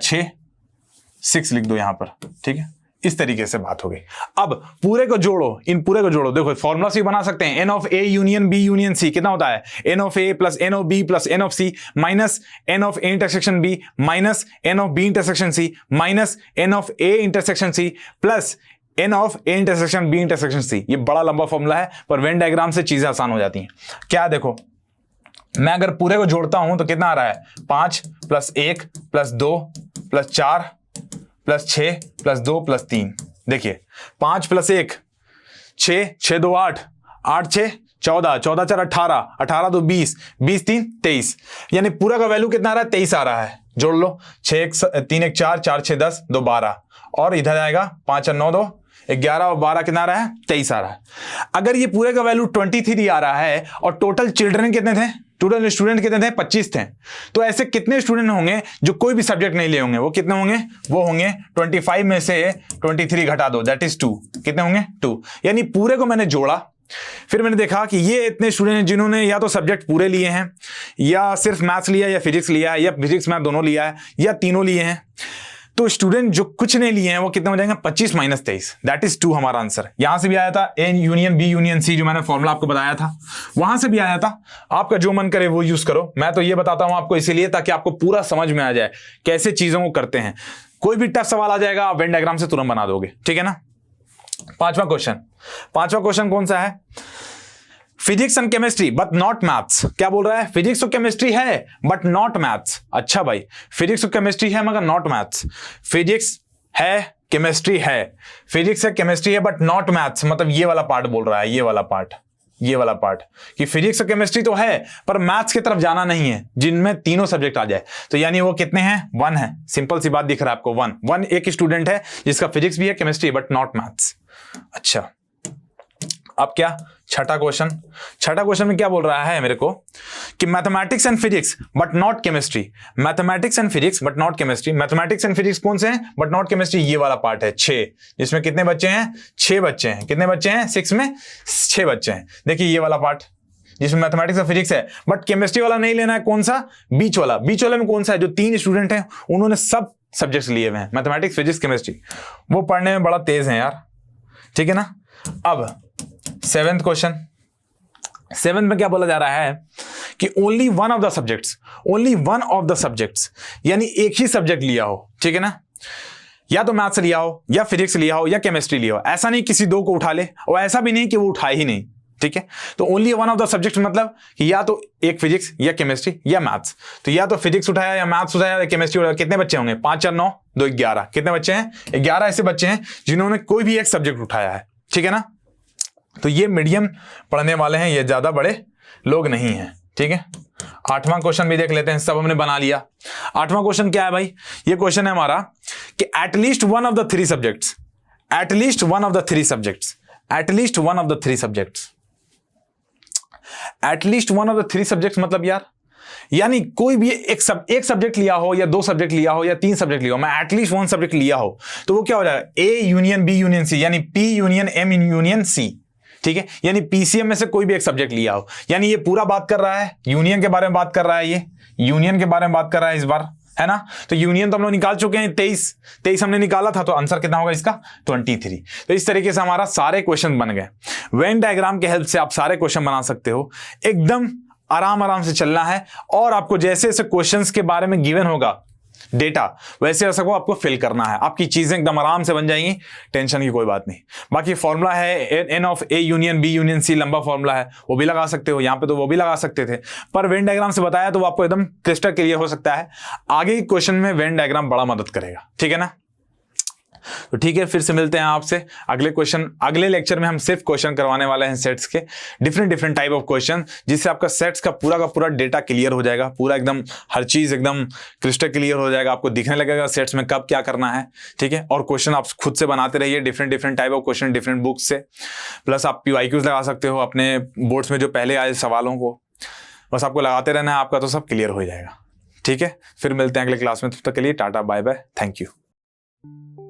6 लिख दो यहां पर, ठीक है। इस तरीके से बात हो गई। अब पूरे को जोड़ो, इन पूरे को जोड़ो, देखो फॉर्मूला से बना सकते हैं, n of A union B union C कितना होता है, n of A plus n of B plus n of C minus n of A intersection B minus n of B intersection C minus n of A intersection C plus n of A intersection B intersection C। ये बड़ा लंबा formula है पर Venn diagram से चीजें आसान हो जाती हैं। क्या देखो, मैं अगर पूरे को जोड़ता हूं तो कितना आ रहा है, 5 + 1 + 2 + 4 + 6 + 2 + 3, देखिए 5 + 1 6, 6 2 8, 8 6 14, 14 4 18, 18 2 20, 20 3 23, यानी पूरा का वैल्यू कितना आ रहा है, 23 आ रहा है। जोड़ लो, 6 3 1 4, 4 6 10, 2 12, और इधर आएगा 5 9 2 11 और 12 कितना आ रहा है, 23 आ रहा है। अगर ये पूरे का वैल्यू 23 आ रहा है और टोटल चिल्ड्रन कितने थे, टोटल स्टूडेंट कितने थे, 25 थे, तो ऐसे कितने स्टूडेंट होंगे जो कोई भी सब्जेक्ट नहीं लिए होंगे, वो कितने होंगे, वो होंगे 25 में से 23 घटा दो दैट इज 2, कितने होंगे 2। यानी पूरे को मैंने जोड़ा, फिर मैंने देखा कि ये इतने स्टूडेंट हैं जिन्होंने या तो सब्जेक्ट पूरे लिए हैं, या सिर्फ मैथ्स लिया, या फिजिक्स लिया है, या फिजिक्स मैथ दोनों लिया है, या तीनों लिए हैं। तो स्टूडेंट जो कुछ नहीं लिए हैं वो कितने हो जाएंगे, 25 - 23 दैट इज 2 हमारा आंसर। यहां से भी आया था A union B union C, जो मैंने फॉर्मूला आपको बताया था वहां से भी आया था। आपका जो मन करे वो यूज करो, मैं तो ये बताता हूं आपको इसीलिए ताकि आपको पूरा समझ में आ जाए कैसे चीजों को करते हैं। कोई भी टफ सवाल आ जाएगा आप वेन डायग्राम से तुरंत बना दोगे, ठीक है ना। पांचवा क्वेश्चन कौन सा है, physics and chemistry but not maths. क्या बोल रहा है, फिजिक्स और केमिस्ट्री है बट नॉट मैथ्स। अच्छा भाई, फिजिक्स और केमिस्ट्री है मगर नॉट मैथ्स। फिजिक्स है, केमिस्ट्री है, फिजिक्स है केमिस्ट्री है बट नॉट मैथ्स, मतलब ये वाला पार्ट बोल रहा है, ये वाला पार्ट कि फिजिक्स और केमिस्ट्री तो है पर मैथ्स की तरफ जाना नहीं है, जिनमें तीनों सब्जेक्ट आ जाए। तो यानी वो कितने हैं, 1 है, सिंपल सी बात दिख रहा है आपको, 1 एक स्टूडेंट है जिसका फिजिक्स भी है केमिस्ट्री बट नॉट मैथ्स। अच्छा, अब क्या, छठा क्वेश्चन में क्या बोल रहा है मेरे को कि mathematics and physics but not chemistry. Mathematics and physics but not chemistry. Mathematics and physics कौन से हैं बट नॉट केमिस्ट्री, ये वाला पार्ट है 6, जिसमें कितने बच्चे हैं, 6 बच्चे हैं। कितने बच्चे हैं, 6 में 6 बच्चे हैं। देखिए ये वाला पार्ट जिसमें मैथमेटिक्स और फिजिक्स है बट केमिस्ट्री वाला नहीं लेना है। कौन सा, बीच वाले में कौन सा है, जो 3 स्टूडेंट हैं उन्होंने सब सब्जेक्ट्स लिए हुए हैं, मैथमेटिक्स फिजिक्स केमिस्ट्री, वो पढ़ने में बड़ा तेज है यार, ठीक है ना। अब 7th क्वेश्चन, 7 में क्या बोला जा रहा है कि only one of the subjects, यानी एक ही सब्जेक्ट लिया हो, ठीक है ना, या तो मैथ्स लिया हो, या फिजिक्स लिया हो, या केमिस्ट्री लिया हो। ऐसा नहीं किसी 2 को उठा ले, और ऐसा भी नहीं कि वो उठाए ही नहीं, ठीक है। तो only one of the subject मतलब कि या तो एक फिजिक्स या केमिस्ट्री या मैथ्स। तो या तो फिजिक्स उठाया या मैथ्स उठाया या केमिस्ट्री उठाया। कितने बच्चे होंगे, 5 और 9 2 11, कितने बच्चे हैं, 11 ऐसे बच्चे हैं जिन्होंने कोई भी एक सब्जेक्ट उठाया है, ठीक है ना। तो ये मीडियम पढ़ने वाले हैं, ये ज्यादा बड़े लोग नहीं हैं, ठीक है। 8वां क्वेश्चन भी देख लेते हैं, सब हमने बना लिया। 8वां क्वेश्चन क्या है भाई, ये क्वेश्चन है हमारा कि at least one of the three subjects at least one of the 3 subjects, मतलब यार यानी कोई भी एक सब्जेक्ट लिया हो या 2 सब्जेक्ट लिया हो या 3 सब्जेक्ट लिया हो, मैं एटलीस्ट 1 सब्जेक्ट लिया हो, तो वो क्या हो जाएगा, A union B union C, यानी P union M union C. ठीक है, यानी पीसीएम में से कोई भी एक सब्जेक्ट लिया हो, यानी ये पूरा बात कर रहा है यूनियन के बारे में, बात कर रहा है, ये यूनियन के बारे में बात कर रहा है इस बार, है ना। तो यूनियन तो हम लोग निकाल चुके हैं, 23 हमने निकाला था, तो आंसर कितना होगा इसका 23। तो इस तरीके से हमारा सारे क्वेश्चन बन गए। वेन डायग्राम के हेल्प से आप सारे क्वेश्चन बना सकते हो, एकदम आराम से चलना है, और आपको जैसे जैसे क्वेश्चंस के बारे में गिवन होगा डेटा, वैसे वैसे को आपको फिल करना है, आपकी चीजें एकदम आराम से बन जाएंगी, टेंशन की कोई बात नहीं। बाकी फॉर्मूला है n of A union B union C, लंबा फॉर्मूला है, वो भी लगा सकते हो, यहाँ पे तो वो भी लगा सकते थे, पर वेन डायग्राम से बताया तो वो आपको एकदम क्रिस्टल क्लियर हो सकता है। आगे के क्वेश्चन में वेन डायग्राम बड़ा मदद करेगा, ठीक है ना। तो ठीक है, फिर से मिलते हैं आपसे अगले लेक्चर में। हम सिर्फ क्वेश्चन करवाने वाले हैं सेट्स के, डिफरेंट टाइप ऑफ क्वेश्चन, जिससे आपका सेट्स का पूरा डेटा क्लियर हो जाएगा, पूरा एकदम हर चीज एकदम क्रिस्टल क्लियर हो जाएगा, आपको दिखने लगेगा सेट्स में कब क्या करना है। ठीक है, और क्वेश्चन आप खुद से बनाते रहिए, different type of question different books से, प्लस आप PYQs लगा सकते हो अपने बोर्ड्स में जो पहले आए सवालों को, बस आपको लगाते रहना है, आपका तो सब क्लियर हो जाएगा। ठीक है, फिर मिलते हैं अगले क्लास में, तब तक के लिए tata bye bye, thank you.